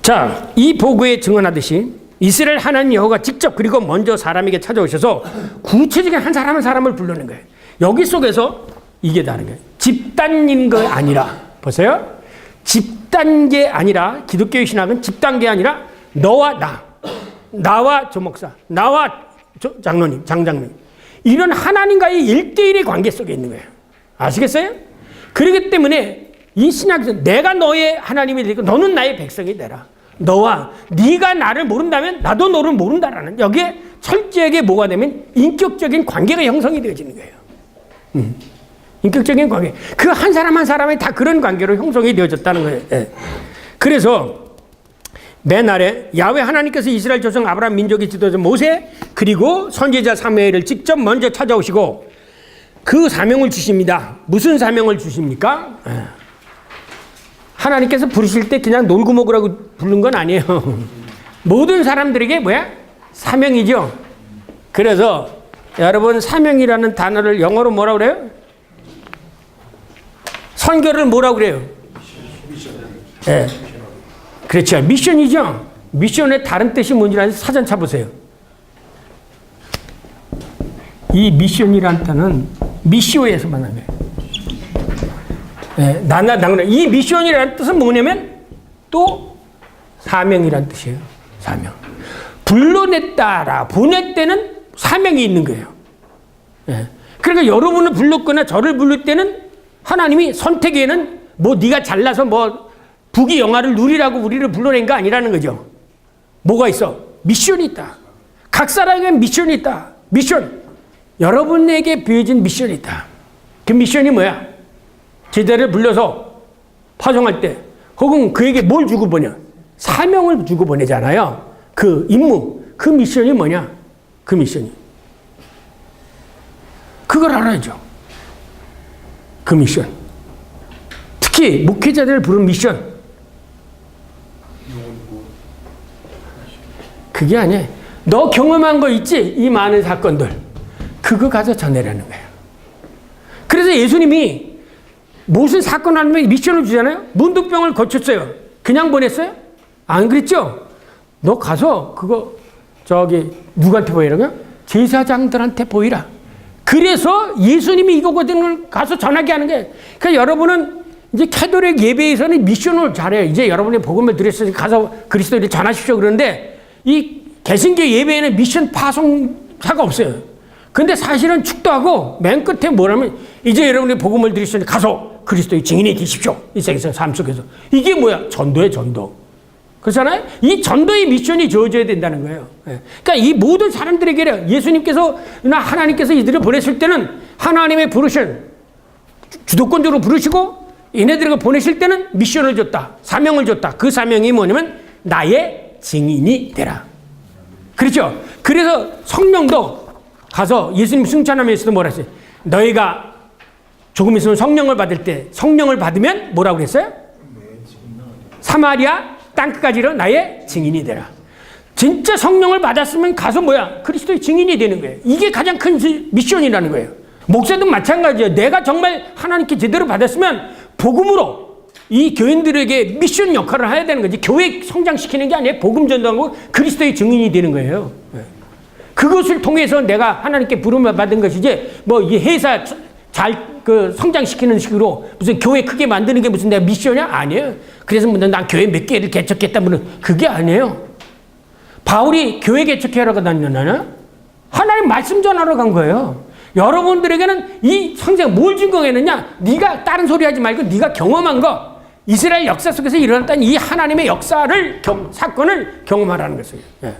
자, 이 보고에 증언하듯이 이스라엘 하나님 여호와가 직접 그리고 먼저 사람에게 찾아오셔서 구체적인 한 사람 한 사람을 불러낸 거예요. 여기 속에서 이게 다른 거예요. 집단인 거 아니라, 보세요. 집단계 아니라, 기독교의 신학은 집단계 아니라 너와 나, 나와 조 목사, 나와 장로님, 장장님, 이런 하나님과의 1대1의 관계 속에 있는 거예요. 아시겠어요? 그렇기 때문에 이 신학에서 내가 너의 하나님이 되고 너는 나의 백성이 되라. 너와 네가 나를 모른다면 나도 너를 모른다라는, 여기에 철저하게 뭐가 되면 인격적인 관계가 형성이 되어지는 거예요. 인격적인 관계. 그 한 사람 한 사람이 다 그런 관계로 형성이 되어졌다는 거예요. 예. 그래서 맨 아래 야훼 하나님께서 이스라엘 조상 아브라함 민족의 지도자 모세 그리고 선지자 사무엘을 직접 먼저 찾아오시고 그 사명을 주십니다. 무슨 사명을 주십니까? 예. 하나님께서 부르실 때 그냥 놀고 먹으라고 부른 건 아니에요. 모든 사람들에게 뭐야? 사명이죠. 그래서 여러분, 사명이라는 단어를 영어로 뭐라고 그래요? 선교를 뭐라고 그래요? 네. 그렇죠. 미션이죠. 미션의 다른 뜻이 뭔지 사전 찾아보세요. 이 미션이라는 단어는 미시오에서 만난 거예요. 네. 이 미션이라는 뜻은 뭐냐면 또 사명이라는 뜻이에요. 사명. 불러냈다라, 보낼 때는 사명이 있는 거예요. 네. 그러니까 여러분을 불렀거나 저를 부를 때는 하나님이 선택에는 뭐 네가 잘나서 뭐 부귀 영화를 누리라고 우리를 불러낸 거 아니라는 거죠. 뭐가 있어? 미션이 있다. 각 사람에게 미션이 있다. 미션. 여러분에게 비어진 미션이 있다. 그 미션이 뭐야? 제자를 불러서 파송할 때 혹은 그에게 뭘 주고 보냐? 사명을 주고 보내잖아요. 그 임무, 그 미션이 뭐냐? 그 미션이. 그걸 알아야죠. 그 미션. 특히 목회자들을 부른 미션. 그게 아니에요. 너 경험한 거 있지? 이 많은 사건들. 그거 가서 전해라는 거예요. 그래서 예수님이 무슨 사건 하면 미션을 주잖아요. 문둥병을 고쳤어요. 그냥 보냈어요? 안 그랬죠? 너 가서 그거 누구한테 보이라고요? 제사장들한테 보이라. 그래서 예수님이 이거거든요. 가서 전하게 하는 게. 그러니까 여러분은 이제 캐톨릭 예배에서는 미션을 잘해요. 이제 여러분이 복음을 들었으니 가서 그리스도를 전하십시오. 그런데 이 개신교 예배에는 미션 파송사가 없어요. 근데 사실은 축도하고 맨 끝에 뭐라면 이제 여러분이 복음을 들으시니 가서 그리스도의 증인이 되십시오. 이 세상에서 삶 속에서. 이게 뭐야? 전도예요, 전도. 그렇잖아요? 이 전도의 미션이 주어져야 된다는 거예요. 그러니까 이 모든 사람들에게 예수님께서나 하나님께서 이들을 보냈을 때는 하나님의 부르신 주도권적으로 부르시고 얘네들에게 보내실 때는 미션을 줬다. 사명을 줬다. 그 사명이 뭐냐면 나의 증인이 되라. 그렇죠? 그래서 성령도 가서 예수님 승천하면서도 뭐라 했어요? 너희가 조금 있으면 성령을 받을 때 성령을 받으면 뭐라고 그랬어요? 사마리아 땅끝까지로 나의 증인이 되라. 진짜 성령을 받았으면 가서 뭐야? 그리스도의 증인이 되는 거예요. 이게 가장 큰 미션이라는 거예요. 목사도 마찬가지예요. 내가 정말 하나님께 제대로 받았으면 복음으로 이 교인들에게 미션 역할을 해야 되는 거지. 교회 성장시키는 게 아니에요. 복음 전도하고 그리스도의 증인이 되는 거예요. 그것을 통해서 내가 하나님께 부름을 받은 것이지 뭐 이 회사 잘 성장시키는 식으로 무슨 교회 크게 만드는 게 무슨 내가 미션이야? 아니에요. 그래서 난 교회 몇 개를 개척했다면 그게 아니에요. 바울이 교회 개척하러 다녔나요? 하나님 말씀 전하러 간 거예요. 여러분들에게는 이 성경 뭘 증거했느냐? 네가 다른 소리 하지 말고 네가 경험한 거, 이스라엘 역사 속에서 일어났던 이 하나님의 역사를 사건을 경험하라는 것이에요. 예.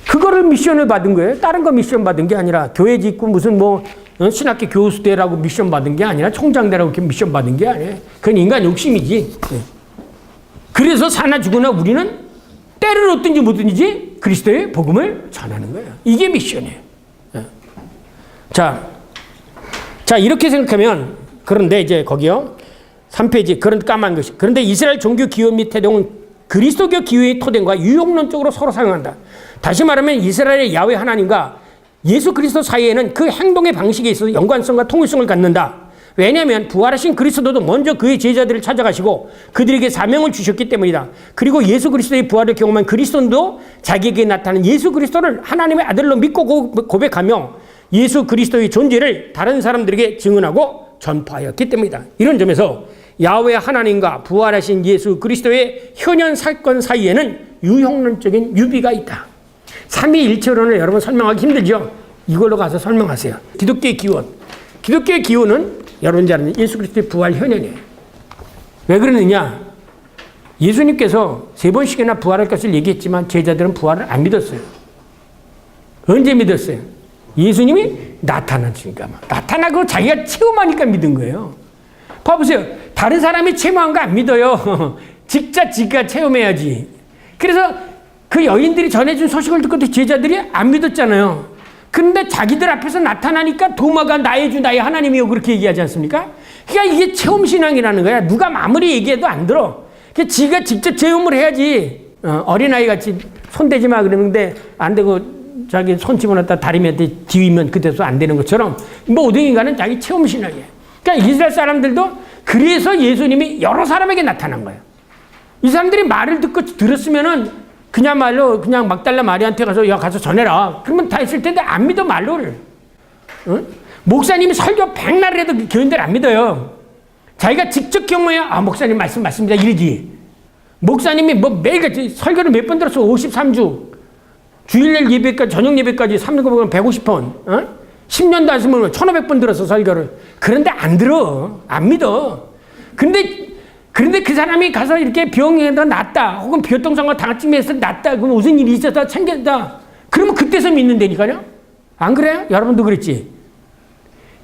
그거를 미션을 받은 거예요. 다른 거 미션 받은 게 아니라 교회 짓고 무슨 뭐 신학교 교수대라고 미션 받은 게 아니라 총장대라고 미션 받은 게 아니에요. 그건 인간 욕심이지. 예. 그래서 사나 죽으나 우리는 때를 얻든지 못든지 그리스도의 복음을 전하는 거예요. 이게 미션이에요. 예. 자, 이렇게 생각하면 그런데 이제 거기요. 3페이지. 그런 까만 것이. 그런데 이스라엘 종교 기원 및 태동은 그리스도교 기원의 토대과 유용론적으로 서로 사용한다. 다시 말하면 이스라엘의 야훼 하나님과 예수 그리스도 사이에는 그 행동의 방식에 있어서 연관성과 통일성을 갖는다. 왜냐하면 부활하신 그리스도도 먼저 그의 제자들을 찾아가시고 그들에게 사명을 주셨기 때문이다. 그리고 예수 그리스도의 부활을 경험한 그리스도도 자기에게 나타난 예수 그리스도를 하나님의 아들로 믿고 고백하며 예수 그리스도의 존재를 다른 사람들에게 증언하고 전파하였기 때문이다. 이런 점에서 야훼 하나님과 부활하신 예수 그리스도의 현현 사건 사이에는 유형론적인 유비가 있다. 삼위일체론을 여러분 설명하기 힘들죠? 이걸로 가서 설명하세요. 기독교의 기원. 기독교의 기원은 여러분 잘 아는 예수 그리스도의 부활 현현이에요. 왜 그러느냐? 예수님께서 3번씩이나 부활할 것을 얘기했지만 제자들은 부활을 안 믿었어요. 언제 믿었어요? 예수님이 나타나시니까. 나타나고 자기가 체험하니까 믿은 거예요. 봐보세요. 다른 사람이 체험한 거 안 믿어요. 직접 지가 체험해야지. 그래서 그 여인들이 전해준 소식을 듣고 제자들이 안 믿었잖아요. 그런데 자기들 앞에서 나타나니까 도마가 나의 주 나의 하나님이요 그렇게 얘기하지 않습니까? 그러니까 이게 체험신앙이라는 거야. 누가 아무리 얘기해도 안 들어. 그러니까 지가 직접 체험을 해야지. 어린아이 같이 손대지 마 그러는데 안 되고 자기 손 집어넣다 다리한테 디위면 그때서 안 되는 것처럼 모든 인간은 자기 체험신앙이에요. 그러니까 이스라엘 사람들도 그래서 예수님이 여러 사람에게 나타난 거예요. 이 사람들이 말을 듣고 들었으면은 그냥말로 그냥 막달라 마리아한테 가서 야 가서 전해라. 그러면 다 했을 텐데 안 믿어 말로를. 어? 목사님이 설교 100날 해도 교인들 안 믿어요. 자기가 직접 경험해야 아 목사님 말씀 맞습니다 이러지. 목사님이 뭐 매일같이 설교를 몇 번 들었어. 53주 주일날 예배까지 저녁 예배까지 3년 보면 150번. 어? 10년도 안 쓰면 1500번 들었어 설교를. 그런데 안 들어. 안 믿어. 그런데 그 사람이 가서 이렇게 병에다 낫다 혹은 비어통성과 당증에서 낫다 그럼 무슨 일이 있어서 챙겼다 그러면 그때서 믿는다니까요. 안 그래요? 여러분도 그랬지.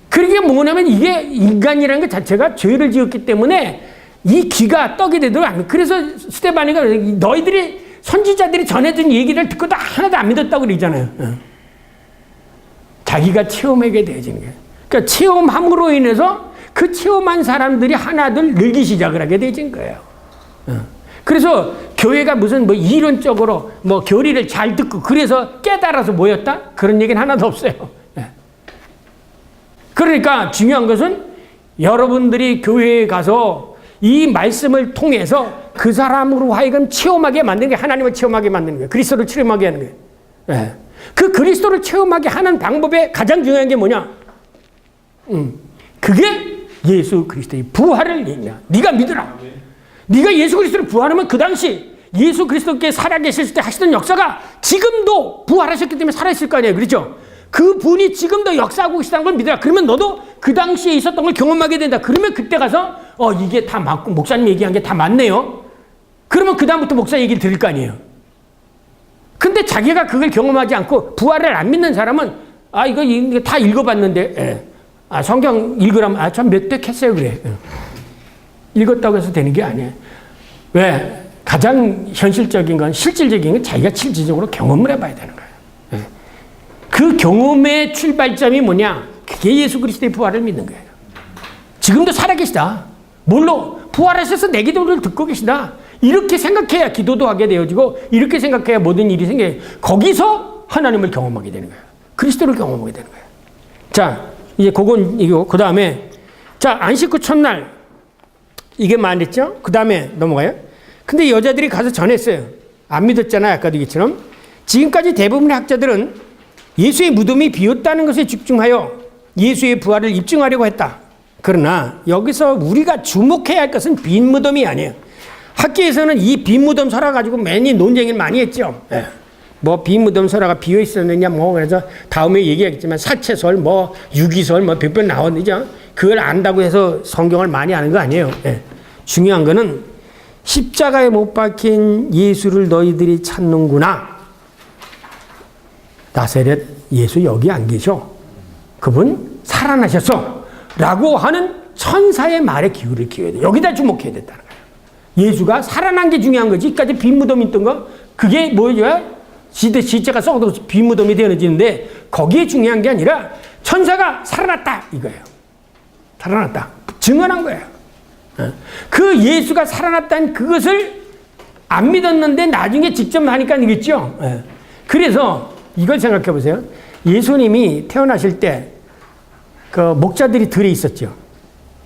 그게 뭐냐면 이게 인간이라는 것 자체가 죄를 지었기 때문에 이 귀가 떡이 되도록 안. 그래서 스데반이가 너희들이 선지자들이 전해준 얘기를 듣고도 하나도 안 믿었다고 그러잖아요. 자기가 체험하게 되어지는 거예요. 그러니까 체험함으로 인해서 그 체험한 사람들이 하나둘 늘기 시작을 하게 되진 거예요. 그래서 교회가 무슨 뭐 이론적으로 뭐 교리를 잘 듣고 그래서 깨달아서 모였다? 그런 얘기는 하나도 없어요. 그러니까 중요한 것은 여러분들이 교회에 가서 이 말씀을 통해서 그 사람으로 하여금 체험하게 만드는 게 하나님을 체험하게 만드는 거예요. 그리스도를 체험하게 하는 거예요. 그 그리스도를 체험하게 하는 방법의 가장 중요한 게 뭐냐? 그게 예수 그리스도의 부활을 얘기냐. 네가 믿으라. 네가 예수 그리스도를 부활하면 그 당시 예수 그리스도께 살아계실 때 하시던 역사가 지금도 부활하셨기 때문에 살아있을 거 아니에요. 그렇죠? 그 분이 지금도 역사하고 계시다는 걸 믿으라. 그러면 너도 그 당시에 있었던 걸 경험하게 된다. 그러면 그때 가서 이게 다 맞고 목사님 얘기한 게 다 맞네요. 그러면 그 다음부터 목사 얘기를 들을 거 아니에요. 근데 자기가 그걸 경험하지 않고 부활을 안 믿는 사람은 이거 다 읽어봤는데 성경 읽으라면 전 몇 대 했어요 그래. 읽었다고 해서 되는 게 아니에요. 왜? 가장 현실적인 건 실질적인 건 자기가 실질적으로 경험을 해봐야 되는 거예요. 그 경험의 출발점이 뭐냐? 그게 예수 그리스도의 부활을 믿는 거예요. 지금도 살아계시다. 뭘로? 부활하셔서 내 기도를 듣고 계시다. 이렇게 생각해야 기도도 하게 되어지고 이렇게 생각해야 모든 일이 생겨요. 거기서 하나님을 경험하게 되는 거예요. 그리스도를 경험하게 되는 거예요. 자, 이제 그건 이거 그 다음에 자 안식 후 첫날 이게 말했죠. 그 다음에 넘어가요. 근데 여자들이 가서 전했어요. 안 믿었잖아요. 아까도 얘기처럼. 지금까지 대부분의 학자들은 예수의 무덤이 비었다는 것에 집중하여 예수의 부활을 입증하려고 했다. 그러나 여기서 우리가 주목해야 할 것은 빈 무덤이 아니에요. 학계에서는 이 빈 무덤 설화 가지고 많이 논쟁을 많이 했죠. 뭐 빈 무덤 설화가 비어 있었느냐 뭐 그래서 다음에 얘기하겠지만 사체설 뭐 유기설 뭐 몇 번 나왔는죠. 그걸 안다고 해서 성경을 많이 아는 거 아니에요. 중요한 거는 십자가에 못 박힌 예수를 너희들이 찾는구나. 나사렛 예수 여기 안 계셔. 그분 살아나셨어. 라고 하는 천사의 말에 귀를 기울여야 돼. 여기다 주목해야 된다는 거예요. 예수가 살아난 게 중요한 거지. 이까지 빈 무덤이 있던 거 그게 뭐죠? 시체가 썩어도 빈 무덤이 되어지는데 거기에 중요한 게 아니라 천사가 살아났다 이거예요. 살아났다. 증언한 거예요. 그 예수가 살아났다는 그것을 안 믿었는데 나중에 직접 하니까 이겠죠. 그래서 이걸 생각해 보세요. 예수님이 태어나실 때 그 목자들이 들에 있었죠.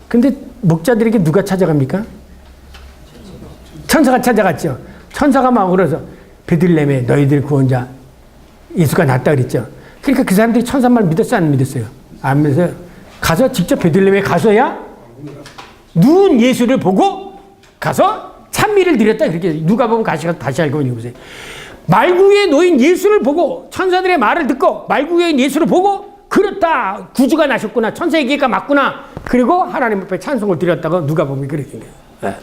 근데 목자들에게 누가 찾아갑니까? 천사가 찾아갔죠. 천사가 막 울어서 베들레헴에 너희들 구원자 예수가 났다 그랬죠. 그러니까 그 사람들이 천사 말 믿었어요, 안 믿었어요? 안 믿었어요. 가서 직접 베들레헴에 가서야 누운 예수를 보고 가서 찬미를 드렸다. 그렇게 누가 보면 가시가 다시 알고 보세요. 말구에 놓인 예수를 보고 천사들의 말을 듣고 말구에 놓인 예수를 보고 그렇다. 구주가 나셨구나. 천사의 얘기가 맞구나. 그리고 하나님 앞에 찬송을 드렸다고 누가 보면 그렇게 돼요.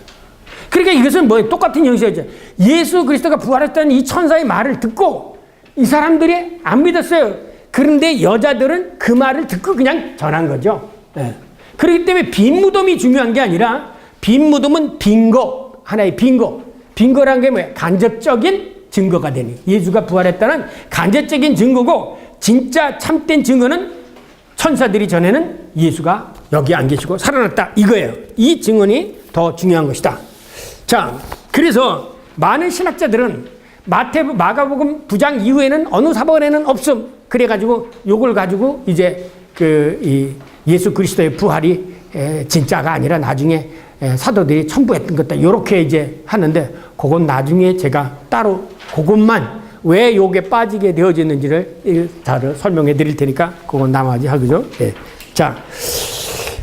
그러니까 이것은 뭐 똑같은 형식이죠. 예수 그리스도가 부활했다는 이 천사의 말을 듣고 이 사람들이 안 믿었어요. 그런데 여자들은 그 말을 듣고 그냥 전한 거죠. 그렇기 때문에 빈 무덤이 중요한 게 아니라 빈 무덤은 빈거, 하나의 빈거. 빈거라는 게 뭐예요? 간접적인 증거가 되니. 예수가 부활했다는 간접적인 증거고 진짜 참된 증거는 천사들이 전에는 예수가 여기 안 계시고 살아났다. 이거예요. 이 증언이 더 중요한 것이다. 자, 그래서 많은 신학자들은 마가복음 9장 이후에는 어느 사본에는 없음. 그래가지고 요걸 가지고 이제 이 예수 그리스도의 부활이 진짜가 아니라 나중에 사도들이 첨부했던 것다. 이렇게 이제 하는데 그건 나중에 제가 따로 그것만 왜 요게 빠지게 되어졌는지를 다를 설명해 드릴 테니까 그건 나머지 하고죠. 자,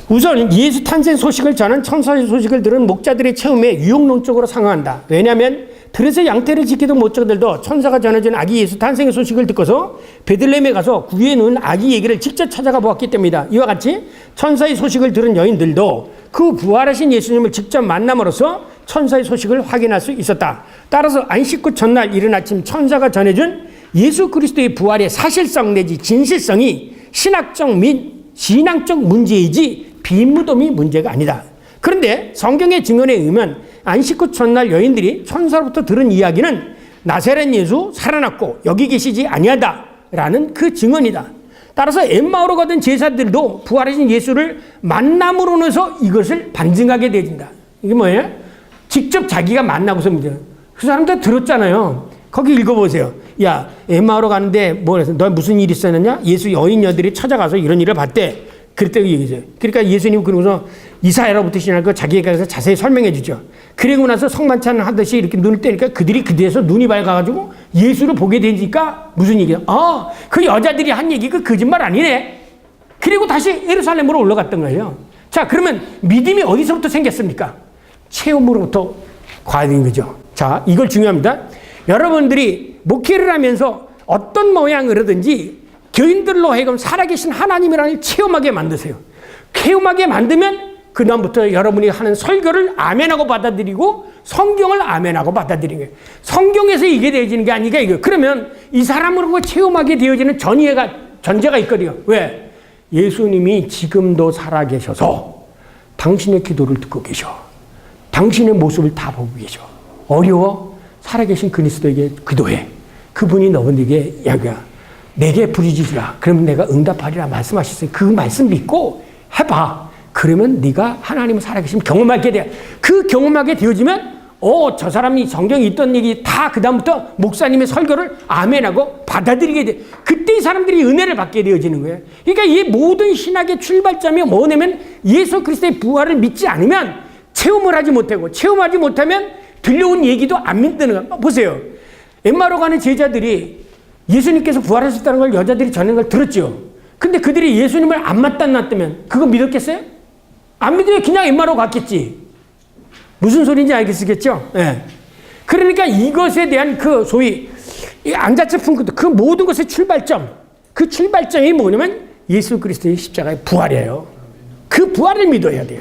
우선 예수 탄생 소식을 전한 천사의 소식을 들은 목자들의 체험에 유용론적으로 상응한다. 왜냐하면 들에서 양떼를 지키던 목자들도 천사가 전해준 아기 예수 탄생의 소식을 듣고서 베들레헴에 가서 구유에 누운 아기 얘기를 직접 찾아가 보았기 때문이다. 이와 같이 천사의 소식을 들은 여인들도 그 부활하신 예수님을 직접 만남으로써 천사의 소식을 확인할 수 있었다. 따라서 안식 후 전날 이른 아침 천사가 전해준 예수 그리스도의 부활의 사실성 내지 진실성이 신학적 및 신앙적 문제이지 빈무덤이 문제가 아니다. 그런데 성경의 증언에 의하면 안식 후 전날 여인들이 천사로부터 들은 이야기는 나사렛 예수 살아났고 여기 계시지 아니하다라는 그 증언이다. 따라서 엠마오로 가던 제자들도 부활하신 예수를 만남으로 인해서 이것을 반증하게 되어진다. 이게 뭐예요? 직접 자기가 만나고서 그 사람들 들었잖아요. 거기 읽어보세요. 야, 엠마오로 가는데 뭐래서 너 무슨 일 있었느냐? 예수 여인녀들이 찾아가서 이런 일을 봤대. 그랬다고 얘기해요. 그러니까 예수님 그러고서 이사야로부터 시작해서 자기가 가서 자세히 설명해 주죠. 그리고 나서 성만찬 하듯이 이렇게 눈을 떼니까 그들이 그대에서 눈이 밝아가지고 예수를 보게 되니까 무슨 얘기야? 그 여자들이 한 얘기가 거짓말 아니네. 그리고 다시 예루살렘으로 올라갔던 거예요. 자, 그러면 믿음이 어디서부터 생겼습니까? 체험으로부터 과잉인 거죠. 자, 이걸 중요합니다. 여러분들이 목회를 하면서 어떤 모양을 하든지 교인들로 하여금 살아계신 하나님이라는 체험하게 만드세요. 체험하게 만들면 그 다음부터 여러분이 하는 설교를 아멘하고 받아들이고 성경을 아멘하고 받아들이는 거예요. 성경에서 이게 되어지는 게 아니라 이거. 그러면 이 사람으로 체험하게 되어지는 전제가 있거든요. 왜? 예수님이 지금도 살아계셔서 당신의 기도를 듣고 계셔. 당신의 모습을 다 보고 계셔. 어려워? 살아계신 그리스도에게 기도해. 그분이 너희에게 야구야. 내게 부르짖으라. 그러면 내가 응답하리라 말씀하셨어요. 그 말씀 믿고 해봐. 그러면 네가 하나님을 살아계시면 경험하게 돼. 그 경험하게 되어지면 저 사람이 성경에 있던 얘기 다 그다음부터 목사님의 설교를 아멘하고 받아들이게 돼. 그때 이 사람들이 은혜를 받게 되어지는 거예요. 그러니까 이 모든 신학의 출발점이 뭐냐면 예수 그리스도의 부활을 믿지 않으면 체험을 하지 못하고 체험하지 못하면 들려온 얘기도 안 믿는 거예요. 보세요. 엠마오로 가는 제자들이 예수님께서 부활하셨다는 걸 여자들이 전하는 걸 들었죠. 근데 그들이 예수님을 안 만났다면 그거 믿었겠어요? 안 믿으면 그냥 엠마오로 갔겠지. 무슨 소리인지 알겠겠죠? 그러니까 이것에 대한 그 소위 안자체품 그 모든 것의 출발점, 그 출발점이 뭐냐면 예수 그리스도의 십자가의 부활이에요. 그 부활을 믿어야 돼요.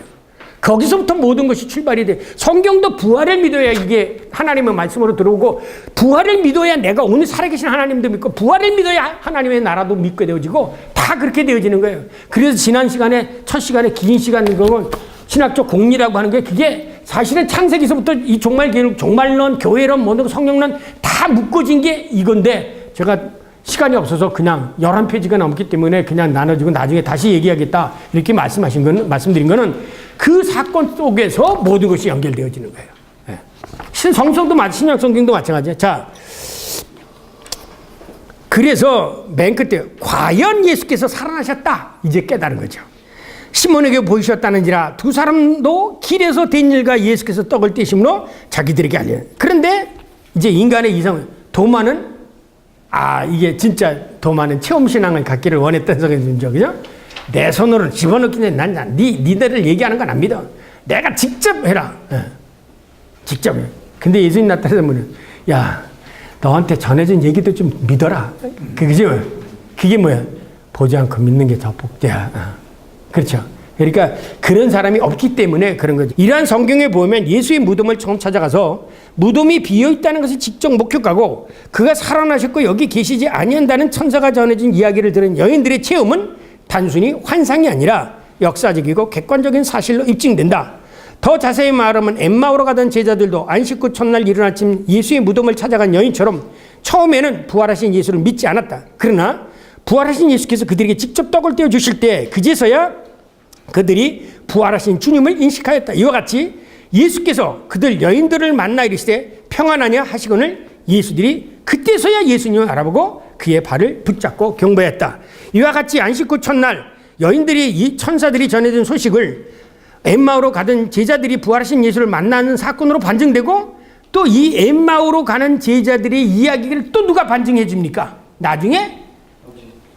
거기서부터 모든 것이 출발이 돼. 성경도 부활을 믿어야 이게 하나님의 말씀으로 들어오고 부활을 믿어야 내가 오늘 살아계신 하나님도 믿고 부활을 믿어야 하나님의 나라도 믿게 되어지고 다 그렇게 되어지는 거예요. 그래서 지난 시간에 첫 시간에 긴 시간인 거는 신학적 공리라고 하는 게 그게 사실은 창세기서부터 이 종말론, 교회론, 모든 성령론 다 묶어진 게 이건데 제가 시간이 없어서 그냥 11페이지가 넘기 때문에 그냥 나눠주고 나중에 다시 얘기하겠다. 이렇게 말씀드린 거는 그 사건 속에서 모든 것이 연결되어지는 거예요. 예. 신약 성경도 마찬가지예요. 자, 그래서 맨 끝에 과연 예수께서 살아나셨다. 이제 깨달은 거죠. 시몬에게 보이셨다는지라 두 사람도 길에서 된 일과 예수께서 떡을 떼심으로 자기들에게 알려. 그런데 이제 인간의 이상은 도마는 이게 진짜 도마는 체험신앙을 갖기를 원했던 성경이죠. 그죠? 내 손으로 집어넣기 전에 난 니들을 얘기하는 건 안 믿어. 내가 직접 해라. 직접 해. 근데 예수님 나타나면 야, 너한테 전해진 얘기도 좀 믿어라. 그죠? 그게 뭐야? 보지 않고 믿는 게 더 복되야. 그렇죠. 그러니까 그런 사람이 없기 때문에 그런 거죠. 이러한 성경에 보면 예수의 무덤을 처음 찾아가서 무덤이 비어있다는 것을 직접 목격하고 그가 살아나셨고 여기 계시지 아니한다는 천사가 전해진 이야기를 들은 여인들의 체험은 단순히 환상이 아니라 역사적이고 객관적인 사실로 입증된다. 더 자세히 말하면 엠마오로 가던 제자들도 안식 후 첫날 이른 아침 예수의 무덤을 찾아간 여인처럼 처음에는 부활하신 예수를 믿지 않았다. 그러나 부활하신 예수께서 그들에게 직접 떡을 떼어 주실 때 그제서야 그들이 부활하신 주님을 인식하였다. 이와 같이 예수께서 그들 여인들을 만나 이르시되 평안하냐 하시거늘 예수들이 그때서야 예수님을 알아보고 그의 발을 붙잡고 경배했다. 이와 같이 안식 후 첫날 여인들이 이 천사들이 전해준 소식을 엠마오로 가던 제자들이 부활하신 예수를 만나는 사건으로 반증되고 또 이 엠마오로 가는 제자들의 이야기를 또 누가 반증해 줍니까? 나중에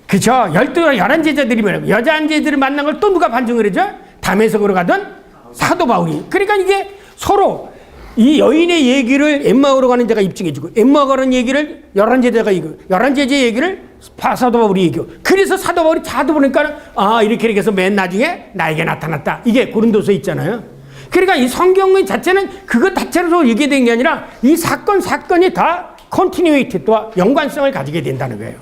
그죠? 11제자들이 뭐라고? 여자 제자들을 만난 걸 또 누가 반증을 해줘? 담에색으로 가던 사도 바울이. 그러니까 이게 서로 이 여인의 얘기를 엠마오로 가는 자가 입증해주고 엠마오로 가는 얘기를 11제자가 이거 11제자의 얘기를 사도 바울이 얘기하고 그래서 사도 바울이 자도 보니까 이렇게 해서 맨 나중에 나에게 나타났다. 이게 고린도서에 있잖아요. 그러니까 이 성경 자체는 그것 자체로 얘기된 게 아니라 이 사건이 다 컨티뉴이티와 연관성을 가지게 된다는 거예요.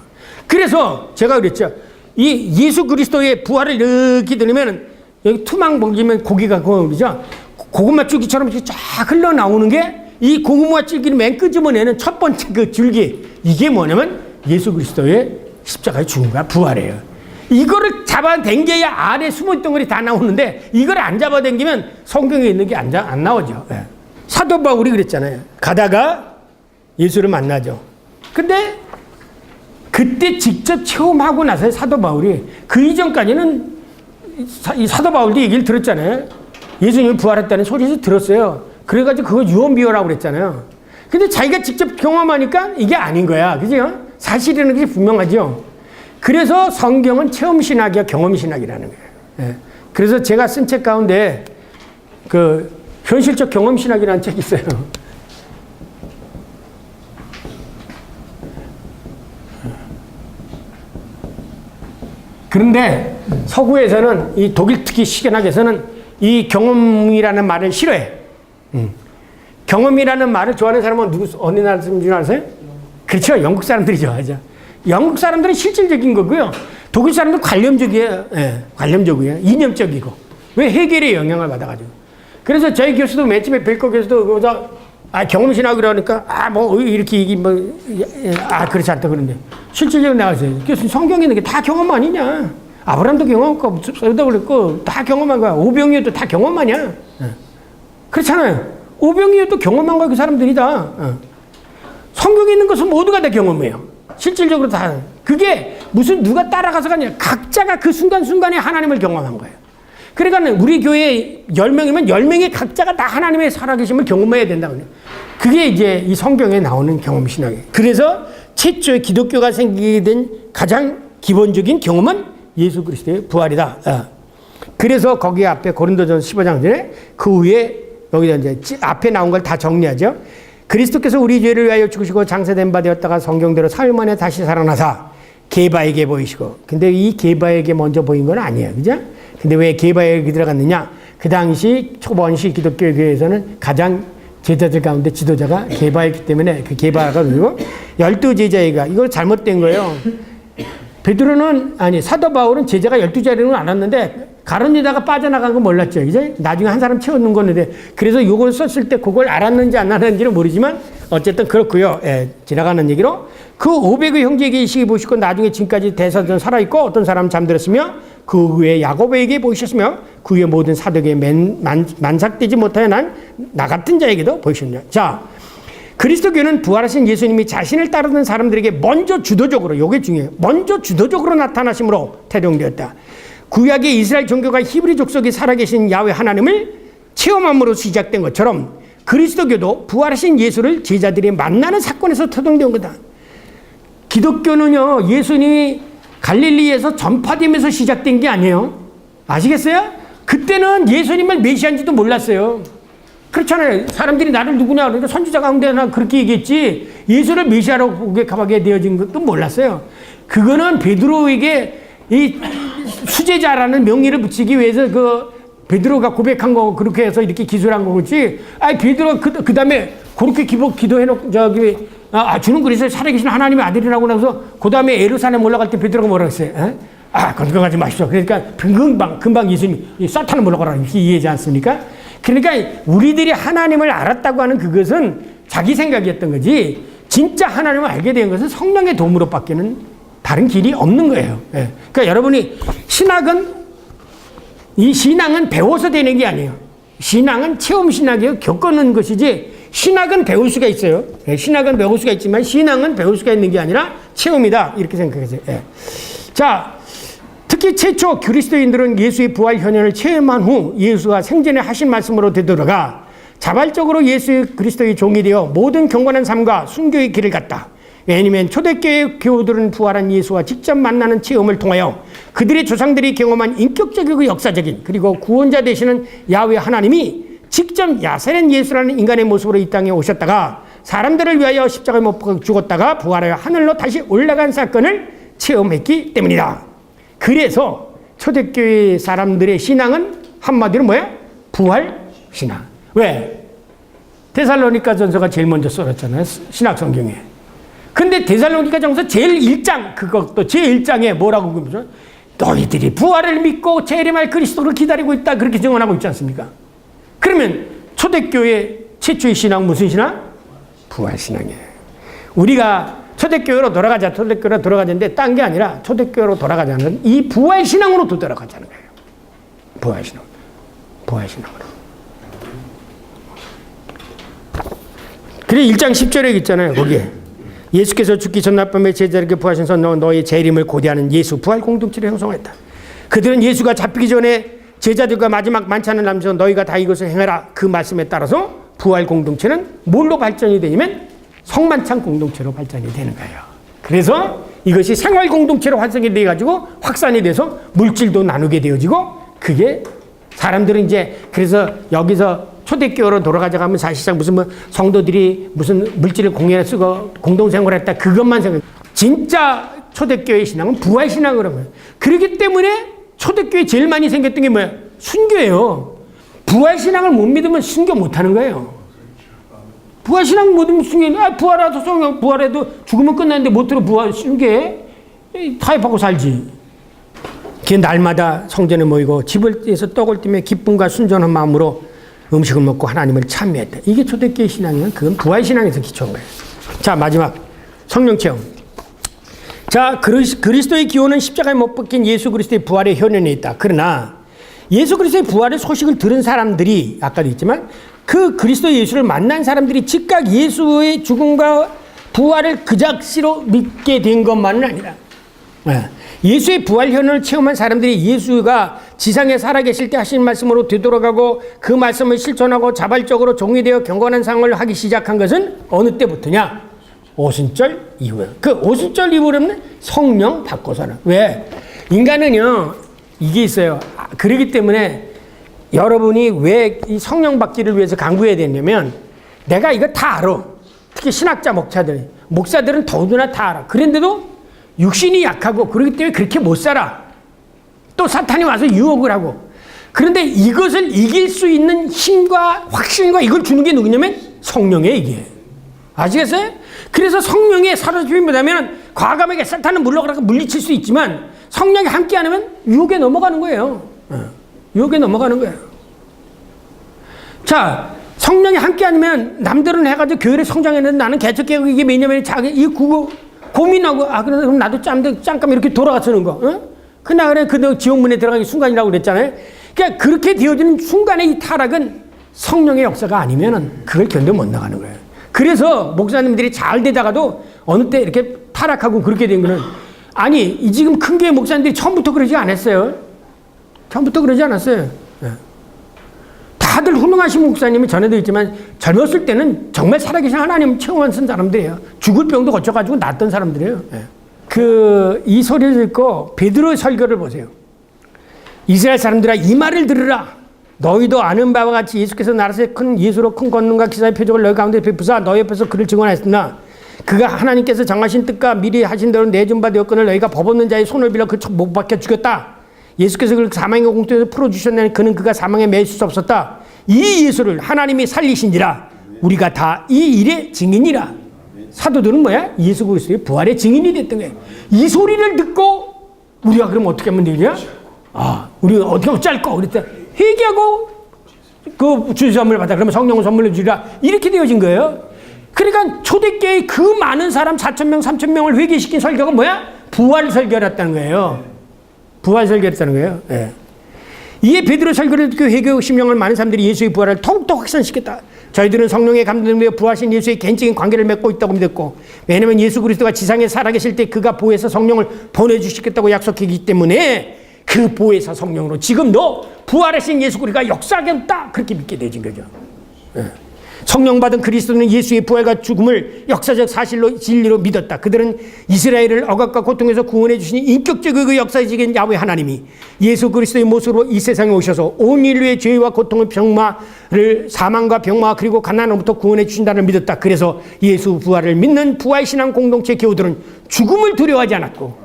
그래서 제가 그랬죠. 이 예수 그리스도의 부활을 이렇게 들으면 여기 투망 먹이면 고기가 그죠? 고구마 줄기처럼 쫙 흘러나오는 게 이 고구마 줄기를 맨 끄집어내는 첫 번째 그 줄기. 이게 뭐냐면 예수 그리스도의 십자가의 죽음과 부활이에요. 이거를 잡아당겨야 아래 숨어있던 것이 다 나오는데 이걸 안 잡아당기면 성경에 있는 게 안 나오죠. 네. 사도 바울이 그랬잖아요. 가다가 예수를 만나죠. 근데 그때 직접 체험하고 나서 사도 바울이 그 이전까지는 이 사도 바울도 얘기를 들었잖아요. 예수님이 부활했다는 소리에서 들었어요. 그래가지고 그거 유언비어라고 그랬잖아요. 근데 자기가 직접 경험하니까 이게 아닌 거야. 그죠? 사실이라는 것이 분명하죠. 그래서 성경은 체험신학이야 경험신학이라는 거예요. 예. 그래서 제가 쓴 책 가운데 그 현실적 경험신학이라는 책이 있어요. 그런데 서구에서는 이 독일 특히 시견학에서는 이 경험이라는 말을 싫어해. 경험이라는 말을 좋아하는 사람은 어느 나라 사람인 줄 아세요? 그렇죠. 영국 사람들이 좋아하죠. 영국 사람들은 실질적인 거고요. 독일 사람들은 관념적이에요. 예, 관념적이에요. 이념적이고. 왜 해결의 영향을 받아가지고. 그래서 저희 교수도 맨 처음에 벨거 교수도 그러자 경험신학 그러니까 이렇게 그렇지 않다 그러는데 실질적으로 나가서요. 교수님 성경에 있는 게 다 경험 아니냐. 아브라함도 경험했고 서도 그랬고 다 경험한 거야. 오병이어도 다 경험 아니야. 그렇잖아요. 오병이어도 경험한 거야. 그 사람들이 다. 성경에 있는 것은 모두가 다 경험해요. 실질적으로 다. 그게 무슨 누가 따라가서가 아니라 각자가 그 순간순간에 하나님을 경험한 거예요. 그러니까 우리 교회 10명이면 10명의 각자가 다 하나님의 살아계심을 경험해야 된다고 해요. 그게 이제 이 성경에 나오는 경험신학이에요. 그래서 최초의 기독교가 생기게 된 가장 기본적인 경험은 예수 그리스도의 부활이다. 그래서 거기 앞에 고린도전서 15장 전에 그 위에 여기다 이제 앞에 나온 걸 다 정리하죠. 그리스도께서 우리 죄를 위하여 죽으시고 장사된 바 되었다가 성경대로 사흘 만에 다시 살아나사 게바에게 보이시고. 근데 이 게바에게 먼저 보인 건 아니에요. 그죠? 근데 왜 게바에게 들어갔느냐? 그 당시 초번시 기독교 교회에서는 가장 제자들 가운데 지도자가 게바였기 때문에 그 게바가 그리고 12제자가 이걸 잘못된 거예요. 베드로는 사도 바울은 제자가 12자리는 알았는데 가론유다가 빠져나간 거 몰랐죠. 이제 나중에 한 사람 채우는 건데 그래서 이걸 썼을 때 그걸 알았는지 안 알았는지는 모르지만 어쨌든 그렇고요. 예, 지나가는 얘기로 그 500의 형제에게 이 시기 보시고 나중에 지금까지 대사전 살아있고 어떤 사람 잠들었으며 그 후에 야고보에게 보이셨으며 그 후에 모든 사도에게 만삭되지 못하여 나 같은 자에게도 보이셨냐. 자, 그리스도교는 부활하신 예수님이 자신을 따르는 사람들에게 먼저 주도적으로, 요게 중요해요. 먼저 주도적으로 나타나심으로 태동되었다. 구약의 이스라엘 종교가 히브리 족속이 살아계신 야훼 하나님을 체험함으로 시작된 것처럼 그리스도교도 부활하신 예수를 제자들이 만나는 사건에서 태동된 거다. 기독교는요, 예수님이 갈릴리에서 전파되면서 시작된 게 아니에요. 아시겠어요? 그때는 예수님을 메시아인지도 몰랐어요. 그렇잖아요. 사람들이 나를 누구냐 그러니까 선지자 가운데나 그렇게 얘기했지 예수를 메시아로 고백하게 되어진 것도 몰랐어요. 그거는 베드로에게 이 수제자라는 명의를 붙이기 위해서 그 베드로가 고백한 거고 그렇게 해서 이렇게 기술한 거겠지. 아니 베드로 그 다음에 그렇게 기도해놓고 주는 그리스도 살아계신 하나님의 아들이라고 나서 그 다음에 예루살렘 올라갈 때 베드로가 뭐라고 했어요? 건강하지 마십시오. 그러니까 금방 예수님이 사탄을 물러가라 이렇게 이해하지 않습니까? 그러니까 우리들이 하나님을 알았다고 하는 그것은 자기 생각이었던 거지 진짜 하나님을 알게 된 것은 성령의 도움으로 밖에는 다른 길이 없는 거예요. 예. 그러니까 여러분이 신앙은 배워서 되는 게 아니에요. 신앙은 체험신학이에요. 겪는 것이지 신학은 배울 수가 있어요. 예. 신학은 배울 수가 있지만 신앙은 배울 수가 있는 게 아니라 체험이다. 이렇게 생각하세요. 예. 자, 특히 최초 그리스도인들은 예수의 부활 현현을 체험한 후 예수가 생전에 하신 말씀으로 되돌아가 자발적으로 예수 그리스도의 종이 되어 모든 경건한 삶과 순교의 길을 갔다. 왜냐하면 초대교회 교우들은 부활한 예수와 직접 만나는 체험을 통하여 그들의 조상들이 경험한 인격적이고 역사적인 그리고 구원자 되시는 야훼 하나님이 직접 야사렛 예수라는 인간의 모습으로 이 땅에 오셨다가 사람들을 위하여 십자가에 못 박혀 죽었다가 부활하여 하늘로 다시 올라간 사건을 체험했기 때문이다. 그래서 초대교회 사람들의 신앙은 한마디로 뭐야? 부활 신앙. 왜? 데살로니가 전서가 제일 먼저 써놨잖아요. 신학 성경에. 근데 데살로니가 전서 제일 1장 그것도 제1장에 뭐라고 그러죠? 너희들이 부활을 믿고 재림할 그리스도를 기다리고 있다. 그렇게 증언하고 있지 않습니까? 그러면 초대교회 최초의 신앙 무슨 신앙? 부활 신앙이에요. 우리가 초대교회로 돌아가자는데 딴 게 아니라 초대교회로 돌아가자는 이 부활신앙으로 돌아가자는 거예요. 부활신앙으로. 그래 1장 10절에 있잖아요. 거기에 예수께서 죽기 전날 밤에 제자들에게 부활하셔서 너의 재림을 고대하는 예수 부활 공동체를 형성했다. 그들은 예수가 잡히기 전에 제자들과 마지막 만찬을 남겨서 너희가 다 이것을 행하라. 그 말씀에 따라서 부활 공동체는 뭘로 발전이 되냐면 성만찬 공동체로 발전이 되는 거예요. 그래서 이것이 생활 공동체로 활성이 돼가지고 확산이 돼서 물질도 나누게 되어지고 그게 사람들은 이제 그래서 여기서 초대교회로 돌아가자면 사실상 무슨 성도들이 무슨 물질을 공연에 쓰고 공동생활했다 그것만 생각. 진짜 초대교회 신앙은 부활 신앙으로 거예요. 그렇기 때문에 초대교회 제일 많이 생겼던 게 뭐야? 순교예요. 부활 신앙을 못 믿으면 순교 못 하는 거예요. 부활신앙 모든 순교는 부활해도 죽으면 끝나는데 못 들어 부활 순교해? 타협하고 살지. 그 날마다 성전에 모이고 집에서 떡을 띠며 기쁨과 순전한 마음으로 음식을 먹고 하나님을 찬미했다. 이게 초대교회 신앙이면 그건 부활신앙에서 기초한 거예요. 자 마지막 성령 체험. 자 그리스도의 기호는 십자가에 못 박힌 예수 그리스도의 부활의 현현에 있다. 그러나 예수 그리스도의 부활의 소식을 들은 사람들이 아까도 있지만 그 그리스도 예수를 만난 사람들이 즉각 예수의 죽음과 부활을 그 작시로 믿게 된 것만은 아니라 예수의 부활 현현을 체험한 사람들이 예수가 지상에 살아계실 때 하신 말씀으로 되돌아가고 그 말씀을 실천하고 자발적으로 종이 되어 경건한 삶을 하기 시작한 것은 어느 때부터냐? 오순절 이후에. 그 오순절 이후로는 성령 받고서는. 왜? 인간은요 이게 있어요. 그렇기 때문에 여러분이 왜 이 성령 받기를 위해서 강구해야 되냐면 내가 이거 다 알아. 특히 신학자 목사들은 더더구나 다 알아. 그런데도 육신이 약하고 그렇기 때문에 그렇게 못 살아. 또 사탄이 와서 유혹을 하고. 그런데 이것을 이길 수 있는 힘과 확신과 이걸 주는 게 누구냐면 성령이에요 이게. 아시겠어요? 그래서 성령의 사로잡힘이 뭐냐면 과감하게 사탄은 물러가라고 물리칠 수 있지만 성령이 함께 안 하면 유혹에 넘어가는 거예요. 유혹에 넘어가는 거예요. 자, 성령 성령이 함께 아니면 남들은 해가지고 교회를 성장했는데 나는 개척개혁 이게 왜냐면 자기 이 구고 고민하고 그럼 나도 잠깐 이렇게 돌아가서는 거. 응? 그날 그 지옥문에 들어가기 순간이라고 그랬잖아요. 그러니까 그렇게 되어지는 순간의 이 타락은 성령의 역사가 아니면은 그걸 견뎌 못 나가는 거예요. 그래서 목사님들이 잘 되다가도 어느 때 이렇게 타락하고 그렇게 된 거는 아니 지금 큰 교회 목사님들이 처음부터 그러지 않았어요. 처음부터 그러지 않았어요. 다들 훌륭하신 목사님이 전에도 있지만 젊었을 때는 정말 살아계신 하나님 체험한 사람들이에요. 죽을 병도 거쳐가지고 낫던 사람들이에요. 이 소리를 듣고 베드로의 설교를 보세요. 이스라엘 사람들아 이 말을 들으라. 너희도 아는 바와 같이 예수께서 나라에서 큰 예수로 큰 권능과 기사의 표적을 너희 가운데 베푸사 너희 옆에서 그를 증언하였으나 그가 하나님께서 정하신 뜻과 미리 하신 대로 내준 바 되었거늘 너희가 법 없는 자의 손을 빌어 그 못 박혀 죽였다. 예수께서 그를 사망의 공통에서 풀어주셨나니 그는 그가 사망에 매일 수 없었다. 이 예수를 하나님이 살리신지라 우리가 다 이 일의 증인이라. 사도들은 뭐야? 예수 그리스도의 부활의 증인이 됐던 거예요. 이 소리를 듣고 우리가 그럼 어떻게 하면 되냐? 우리가 어떻게 하면 짤까? 그랬더니 회개하고 그 주의 선물을 받아. 그러면 성령을 선물로 주리라. 이렇게 되어진 거예요. 그러니까 초대교회의 그 많은 사람 4,000명, 3,000명을 회개시킨 설교가 뭐야? 부활 설교였다는 거예요. 부활 설교였다는 거예요. 예. 이에 베드로 설교를 듣고 회개하고 심령을 많은 사람들이 예수의 부활을 더욱더 확산시켰다. 저희들은 성령의 감동되어 부활하신 예수의 개인적인 관계를 맺고 있다고 믿었고 왜냐하면 예수 그리스도가 지상에 살아계실 때 그가 보혜사 성령을 보내주시겠다고 약속했기 때문에 그 보혜사 성령으로 지금도 부활하신 예수 그리스도가 역사하겠다 그렇게 믿게 되진 거죠. 성령 받은 그리스도는 예수의 부활과 죽음을 역사적 사실로 진리로 믿었다. 그들은 이스라엘을 억압과 고통에서 구원해 주신 인격적인 그 역사적인 야훼 하나님이 예수 그리스도의 모습으로 이 세상에 오셔서 온 인류의 죄와 고통의 병마를 사망과 병마 그리고 가난으로부터 구원해 주신다는 믿었다. 그래서 예수 부활을 믿는 부활신앙 공동체 교우들은 죽음을 두려워하지 않았고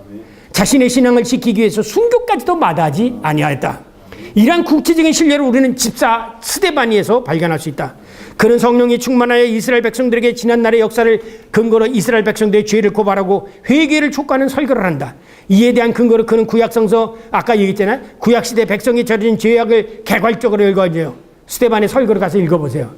자신의 신앙을 지키기 위해서 순교까지도 마다하지 아니하였다. 이러한 구체적인 신뢰를 우리는 집사 스데바니에서 발견할 수 있다. 그는 성령이 충만하여 이스라엘 백성들에게 지난날의 역사를 근거로 이스라엘 백성들의 죄를 고발하고 회개를 촉구하는 설교를 한다. 이에 대한 근거로 그는 구약성서 아까 얘기했잖아요. 구약시대 백성이 저지른 죄악을 개괄적으로 읽어줘요. 스데반의 설교를 가서 읽어보세요.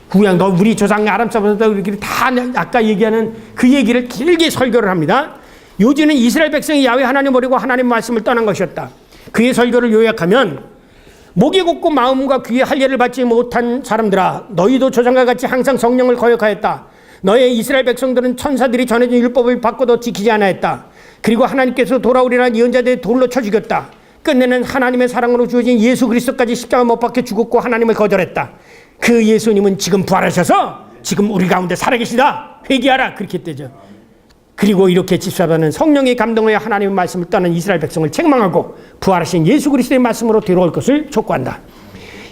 구약 너 우리 조상 아람 사람들 이렇게 다 아까 얘기하는 그 얘기를 길게 설교를 합니다. 요지는 이스라엘 백성이 야훼 하나님 버리고 하나님 말씀을 떠난 것이었다. 그의 설교를 요약하면 목이 곧고 마음과 귀에 할례를 받지 못한 사람들아 너희도 조상과 같이 항상 성령을 거역하였다. 너의 이스라엘 백성들은 천사들이 전해준 율법을 바꿔도 지키지 않았다. 그리고 하나님께서 돌아오리라 예언자들이 돌로 쳐 죽였다. 끝내는 하나님의 사랑으로 주어진 예수 그리스도까지 십자가 못 박혀 죽었고 하나님을 거절했다. 그 예수님은 지금 부활하셔서 지금 우리 가운데 살아계시다. 회개하라 그렇게 되죠. 그리고 이렇게 집사반은 성령의 감동하여 하나님의 말씀을 떠난 이스라엘 백성을 책망하고 부활하신 예수 그리스도의 말씀으로 들어올 것을 촉구한다.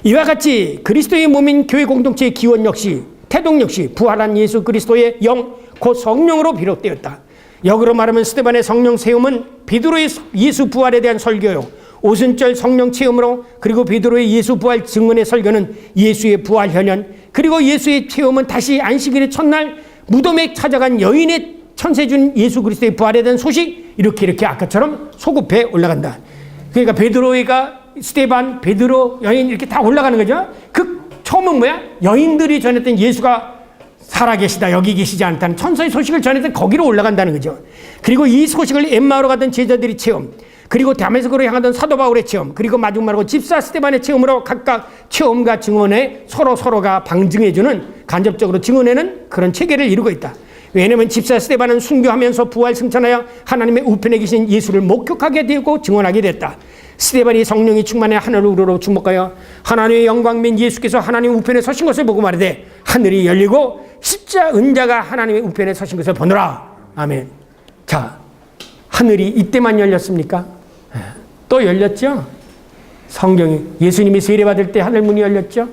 이와 같이 그리스도의 몸인 교회 공동체의 기원 역시 태동 역시 부활한 예수 그리스도의 영 곧 성령으로 비롯되었다. 역으로 말하면 스데반의 성령 세움은 베드로의 예수 부활에 대한 설교요. 오순절 성령 체험으로 그리고 베드로의 예수 부활 증언의 설교는 예수의 부활 현현 그리고 예수의 체험은 다시 안식일의 첫날 무덤에 찾아간 여인의 천세준 예수 그리스도의 부활에 대한 소식 이렇게 아까처럼 소급해 올라간다. 그러니까 베드로가 스데반, 베드로, 여인 이렇게 다 올라가는 거죠. 그 처음은 뭐야? 여인들이 전했던 예수가 살아계시다 여기 계시지 않다는 천사의 소식을 전했던 거기로 올라간다는 거죠. 그리고 이 소식을 엠마오로 가던 제자들이 체험 그리고 다메섹으로 향하던 사도 바울의 체험 그리고 마지막으로 집사 스데반의 체험으로 각각 체험과 증언에 서로가 방증해주는 간접적으로 증언해는 그런 체계를 이루고 있다. 왜냐하면 집사 스데반은 순교하면서 부활 승천하여 하나님의 우편에 계신 예수를 목격하게 되고 증언하게 됐다. 스데반이 성령이 충만해 하늘으로 주목하여 하나님의 영광민 예수께서 하나님 우편에 서신 것을 보고 말하되 하늘이 열리고 십자 은자가 하나님의 우편에 서신 것을 보노라. 아멘. 자, 하늘이 이때만 열렸습니까? 또 열렸죠. 성경이 예수님이 세례받을 때 하늘 문이 열렸죠.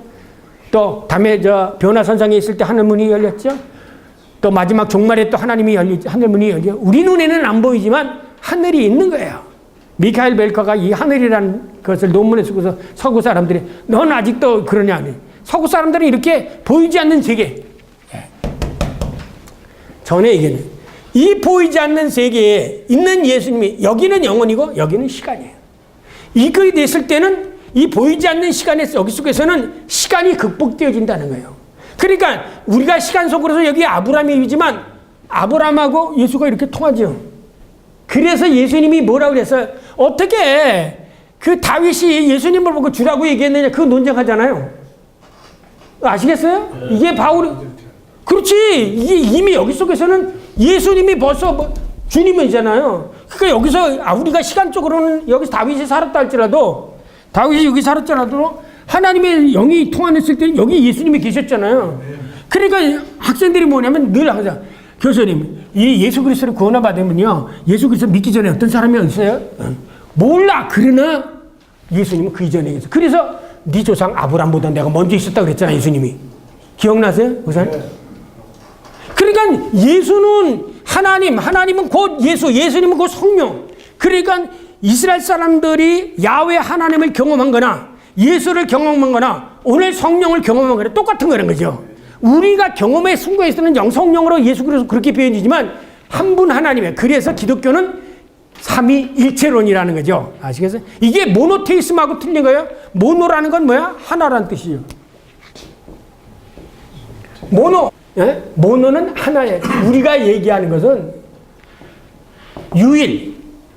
또 다음에 변화선상에 있을 때 하늘 문이 열렸죠. 또 마지막 종말에 또 하나님이 하늘 문이 열려. 우리 눈에는 안 보이지만 하늘이 있는 거예요. 미카엘 벨커가 이 하늘이라는 것을 논문에 쓰고서 서구 사람들이 넌 아직도 그러냐 하니 서구 사람들은 이렇게 보이지 않는 세계. 전에 얘기는 이 보이지 않는 세계에 있는 예수님이 여기는 영혼이고 여기는 시간이에요. 이거에 됐을 때는 이 보이지 않는 시간에 여기 속에서는 시간이 극복되어진다는 거예요. 그러니까 우리가 시간 속으로서 여기 아브라함이지만 아브라함하고 예수가 이렇게 통하죠. 그래서 예수님이 뭐라고 그랬어요? 어떻게 그 다윗이 예수님을 보고 주라고 얘기했느냐, 그거 논쟁하잖아요. 아시겠어요? 이게 바울이, 그렇지. 이게 이미 여기 속에서는 예수님이 벌써 주님이잖아요. 그러니까 여기서 우리가 시간적으로는 여기서 다윗이 살았다 할지라도, 다윗이 여기 살았더라도 하나님의 영이 통화했을 때 여기 예수님이 계셨잖아요. 그러니까 학생들이 뭐냐면 늘 항상, 교수님, 이 예수 그리스도를 구원받으면요, 예수 그리스도 믿기 전에 어떤 사람이 있어요? 몰라. 그러나 예수님은 그 이전에 있어. 그래서 네 조상 아브라함보다 내가 먼저 있었다 그랬잖아요, 예수님이. 기억나세요, 목사님? 그러니까 예수는 하나님, 하나님은 곧 예수, 예수님은 곧 성령. 그러니까 이스라엘 사람들이 야훼 하나님을 경험한 거나 예수를 경험한 거나 오늘 성령을 경험한 거나 똑같은 거라는 거죠. 우리가 경험의 순간에서는 영성령으로 예수 그리스도 그렇게 표현이지만 한 분 하나님이에요. 그래서 기독교는 삼위일체론이라는 거죠. 아시겠어요? 이게 모노테이스m하고 틀린 거예요. 모노라는 건 뭐야? 하나라는 뜻이에요. 모노, 예? 모노는 하나예요. 우리가 얘기하는 것은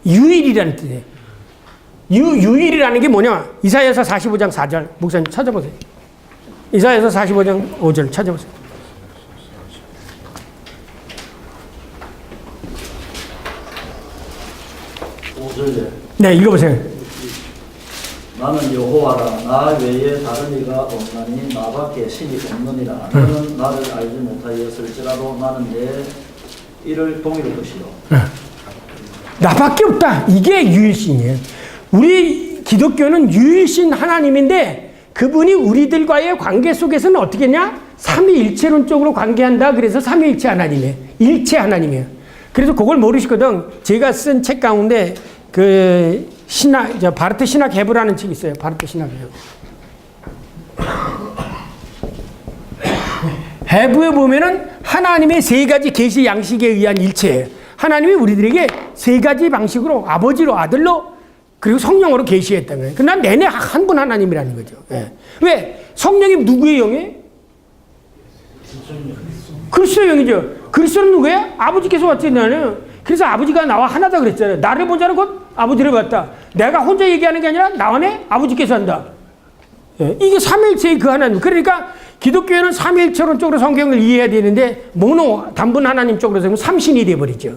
유일이라는 뜻이에요. 유일이라는 게 뭐냐? 이사야서 45장 4절 목사님 찾아보세요. 이사야서 45장 5절 찾아보세요. 네, 읽어보세요. 나는 여호와라. 나 외에 다른 이가 없나니 나밖에 신이 없느니라. 너는 나를 알지 못하였을지라도 나는 내 일을 동일할 것이요. 나밖에 없다. 이게 유일신이에요. 우리 기독교는 유일신 하나님인데 그분이 우리들과의 관계 속에서는 어떻게 했냐? 삼위일체론적으로 관계한다. 그래서 삼위일체 하나님이에요. 일체 하나님이에요. 그래서 그걸 모르시거든. 제가 쓴 책 가운데 그 바르트 신학 해부라는 책이 있어요. 바르트 신학 해부. 해부에 보면은 하나님의 세 가지 계시 양식에 의한 일체예요. 하나님이 우리들에게 세 가지 방식으로 아버지로, 아들로, 그리고 성령으로 계시했다는 거예요. 난 내내 한 분 하나님이라는 거죠. 예. 왜? 성령이 누구의 영이에요? 그리스도의 영이죠. 그리스도는 누구예요? 아버지께서 왔잖아요. 그래서 아버지가 나와 하나다 그랬잖아요. 나를 본 자는 곧 아버지를 봤다. 내가 혼자 얘기하는 게 아니라 나 안에 아버지께서 한다. 예. 이게 삼일체의 그 하나님. 그러니까 기독교에는 삼일체론 쪽으로 성경을 이해해야 되는데 모노, 단분 하나님 쪽으로 해서 삼신이 돼버리죠.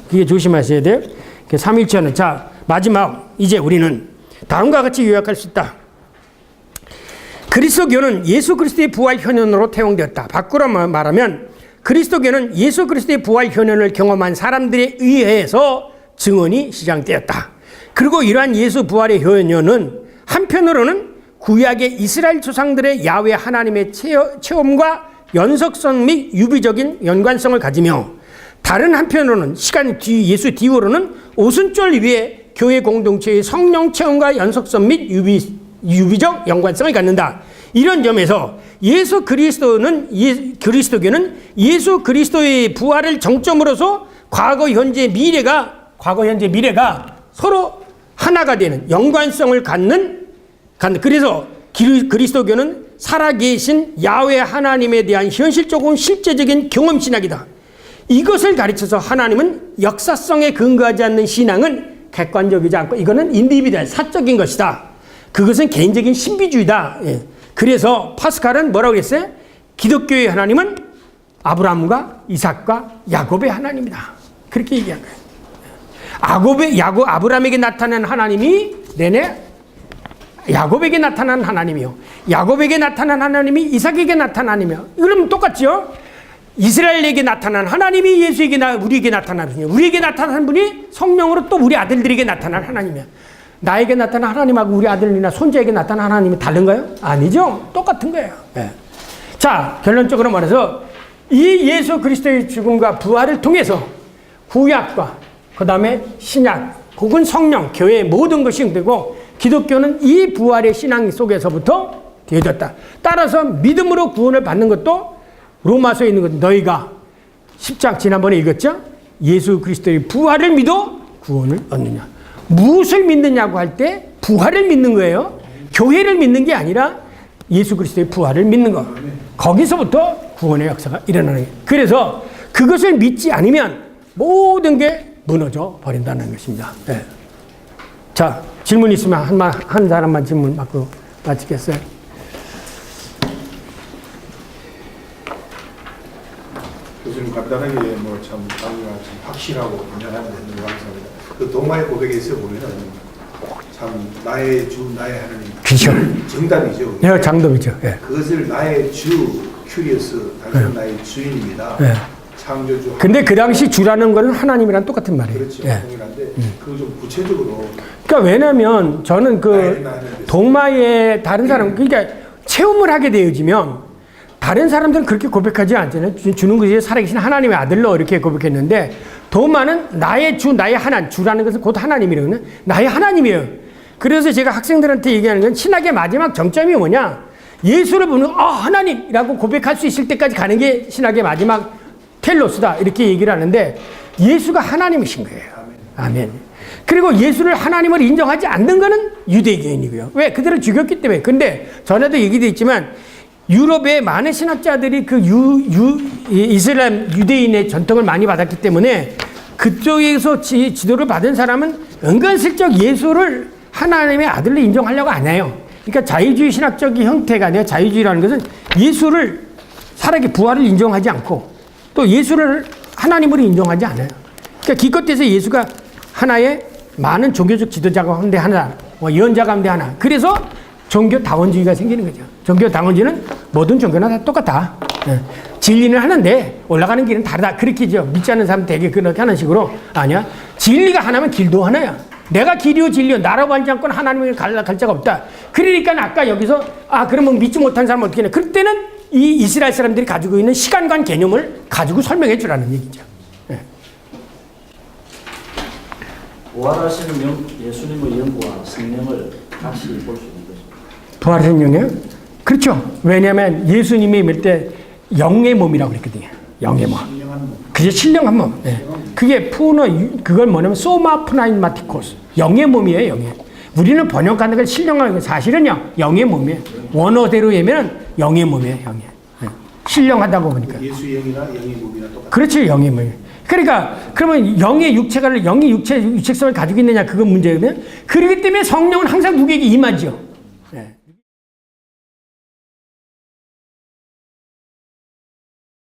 그게 조심하셔야 돼요. 삼일체는. 자, 마지막 이제 우리는 다음과 같이 요약할 수 있다. 그리스도교는 예수 그리스도의 부활 현현으로 태용되었다. 바꾸로 말하면 그리스도교는 예수 그리스도의 부활 현현을 경험한 사람들에 의해서 증언이 시작되었다. 그리고 이러한 예수 부활의 현현은 한편으로는 구약의 이스라엘 조상들의 야훼 하나님의 체험과 연속성 및 유비적인 연관성을 가지며 다른 한편으로는 시간 뒤 예수 뒤로는 오순절 위에 교회 공동체의 성령 체험과 연속성 및 유비적 연관성을 갖는다. 이런 점에서 예수 그리스도교는 예수 그리스도의 부활을 정점으로서 과거, 현재, 미래가 서로 하나가 되는 연관성을 갖는 그래서 그리스도교는 살아계신 야훼 하나님에 대한 현실적인 실제적인 경험 신학이다. 이것을 가르쳐서 하나님은 역사성에 근거하지 않는 신앙은 객관적이지 않고 이거는 인디비dual, 사적인 것이다. 그것은 개인적인 신비주의다. 예. 그래서 파스칼은 뭐라고 그랬어요? 기독교의 하나님은 아브라함과 이삭과 야곱의 하나님이다. 그렇게 얘기한 거예요. 아브라함에게 나타난 하나님이 내내 야곱에게 나타난 하나님이요. 야곱에게 나타난 하나님이 이삭에게 나타난 하나님이요. 그러면 똑같죠? 이스라엘에게 나타난 하나님이 우리에게 나타난 분이요. 우리에게 나타난 분이 성령으로 또 우리 아들들에게 나타난 하나님이야. 나에게 나타난 하나님하고 우리 아들이나 손자에게 나타난 하나님이 다른가요? 아니죠. 똑같은 거예요. 네. 자, 결론적으로 말해서 이 예수 그리스도의 죽음과 부활을 통해서 구약과 그 다음에 신약 혹은 성령, 교회의 모든 것이 되고 기독교는 이 부활의 신앙 속에서부터 되어졌다. 따라서 믿음으로 구원을 받는 것도 로마서에 있는 것, 너희가 10장 지난번에 읽었죠? 예수 그리스도의 부활을 믿어 구원을 얻느냐. 무엇을 믿느냐고 할 때 부활을 믿는 거예요. 교회를 믿는 게 아니라 예수 그리스도의 부활을 믿는 것. 거기서부터 구원의 역사가 일어나는 거예요. 그래서 그것을 믿지 않으면 모든 게 무너져 버린다는 것입니다. 네. 자, 질문 있으면 한 사람만 질문 받고 마치겠어요. 교수님 간단하게 뭐참 강의가 참 확실하고 분명하는 데 감사합니다. 그 동마의 고백에서 보면은 참 나의 주 나의 하나님 그렇죠. 정답이죠. 네, 장dom이죠. 네. 그것을 나의 주 큐리어스 당신은 나의 주인입니다. 네. 창조주. 근데 그 당시 주라는 거는 하나님이랑 똑같은 말이에요. 그렇죠. 예. 동일한데 그거 좀 구체적으로 그러니까 왜냐면 저는 그 동마의 다른 사람, 그러니까 체험을 하게 되어지면 다른 사람들은 그렇게 고백하지 않잖아요. 주는 것이 살아계신 하나님의 아들로 이렇게 고백했는데 도마는 나의 주, 나의 하나님, 주라는 것은 곧 하나님이거든요. 나의 하나님이에요. 그래서 제가 학생들한테 얘기하는 건 신학의 마지막 정점이 뭐냐? 예수를 보는 하나님이라고 고백할 수 있을 때까지 가는 게 신학의 마지막 텔로스다 이렇게 얘기를 하는데 예수가 하나님이신 거예요. 아멘. 그리고 예수를 하나님을 인정하지 않는 것은 유대교인이고요. 왜? 그들을 죽였기 때문에. 근데 전에도 얘기도 있지만 유럽의 많은 신학자들이 그 이슬람 유대인의 전통을 많이 받았기 때문에 그쪽에서 지도를 받은 사람은 은근슬쩍 예수를 하나님의 아들로 인정하려고 안 해요. 그러니까 자유주의 신학적인 형태가 아니라 자유주의라는 것은 예수를 살아계 부활을 인정하지 않고 또 예수를 하나님으로 인정하지 않아요. 그러니까 기껏해서 예수가 하나의 많은 종교적 지도자 가운데 하나, 예언자 가운데 하나. 그래서 종교다원주의가 생기는 거죠. 종교다원주의는 모든 종교나 다 똑같다. 진리는 하는데 올라가는 길은 다르다. 그렇게죠. 믿지 않는 사람 되게 그렇게 하는 식으로. 아니야. 진리가 하나면 길도 하나야. 내가 길이요 진리요 나라고 하지 않고는 하나님을 갈 자가 없다. 그러니까 아까 여기서 그러면 믿지 못한 사람은 어떻게 해? 그럴 때는 이 이스라엘 사람들이 가지고 있는 시간관 개념을 가지고 설명해 주라는 얘기죠. 네. 부활하신 예수님의 영과 생명을 다시 볼 수 있는 것입니다. 부활하신 영이요? 그렇죠. 왜냐하면 예수님이 밀 때 영의 몸이라고 그랬거든요. 영의 몸. 그게 신령한 몸. 네. 그게 그걸 뭐냐면 소마프나인마티코스. 영의 몸이에요. 영의. 우리는 번역하는 걸 신령한 거 사실은요. 영의 몸이에요. 원어대로 얘기하면 영의 몸이에요. 영의. 네. 신령하다고 보니까. 예수 영이나 영의 몸이나 똑같아요. 그렇죠. 영의 몸. 그러니까 그러면 영의 육체성을 가지고 있느냐 그건 문제거든요. 그렇기 때문에 성령은 항상 누구에게 임하죠. 네.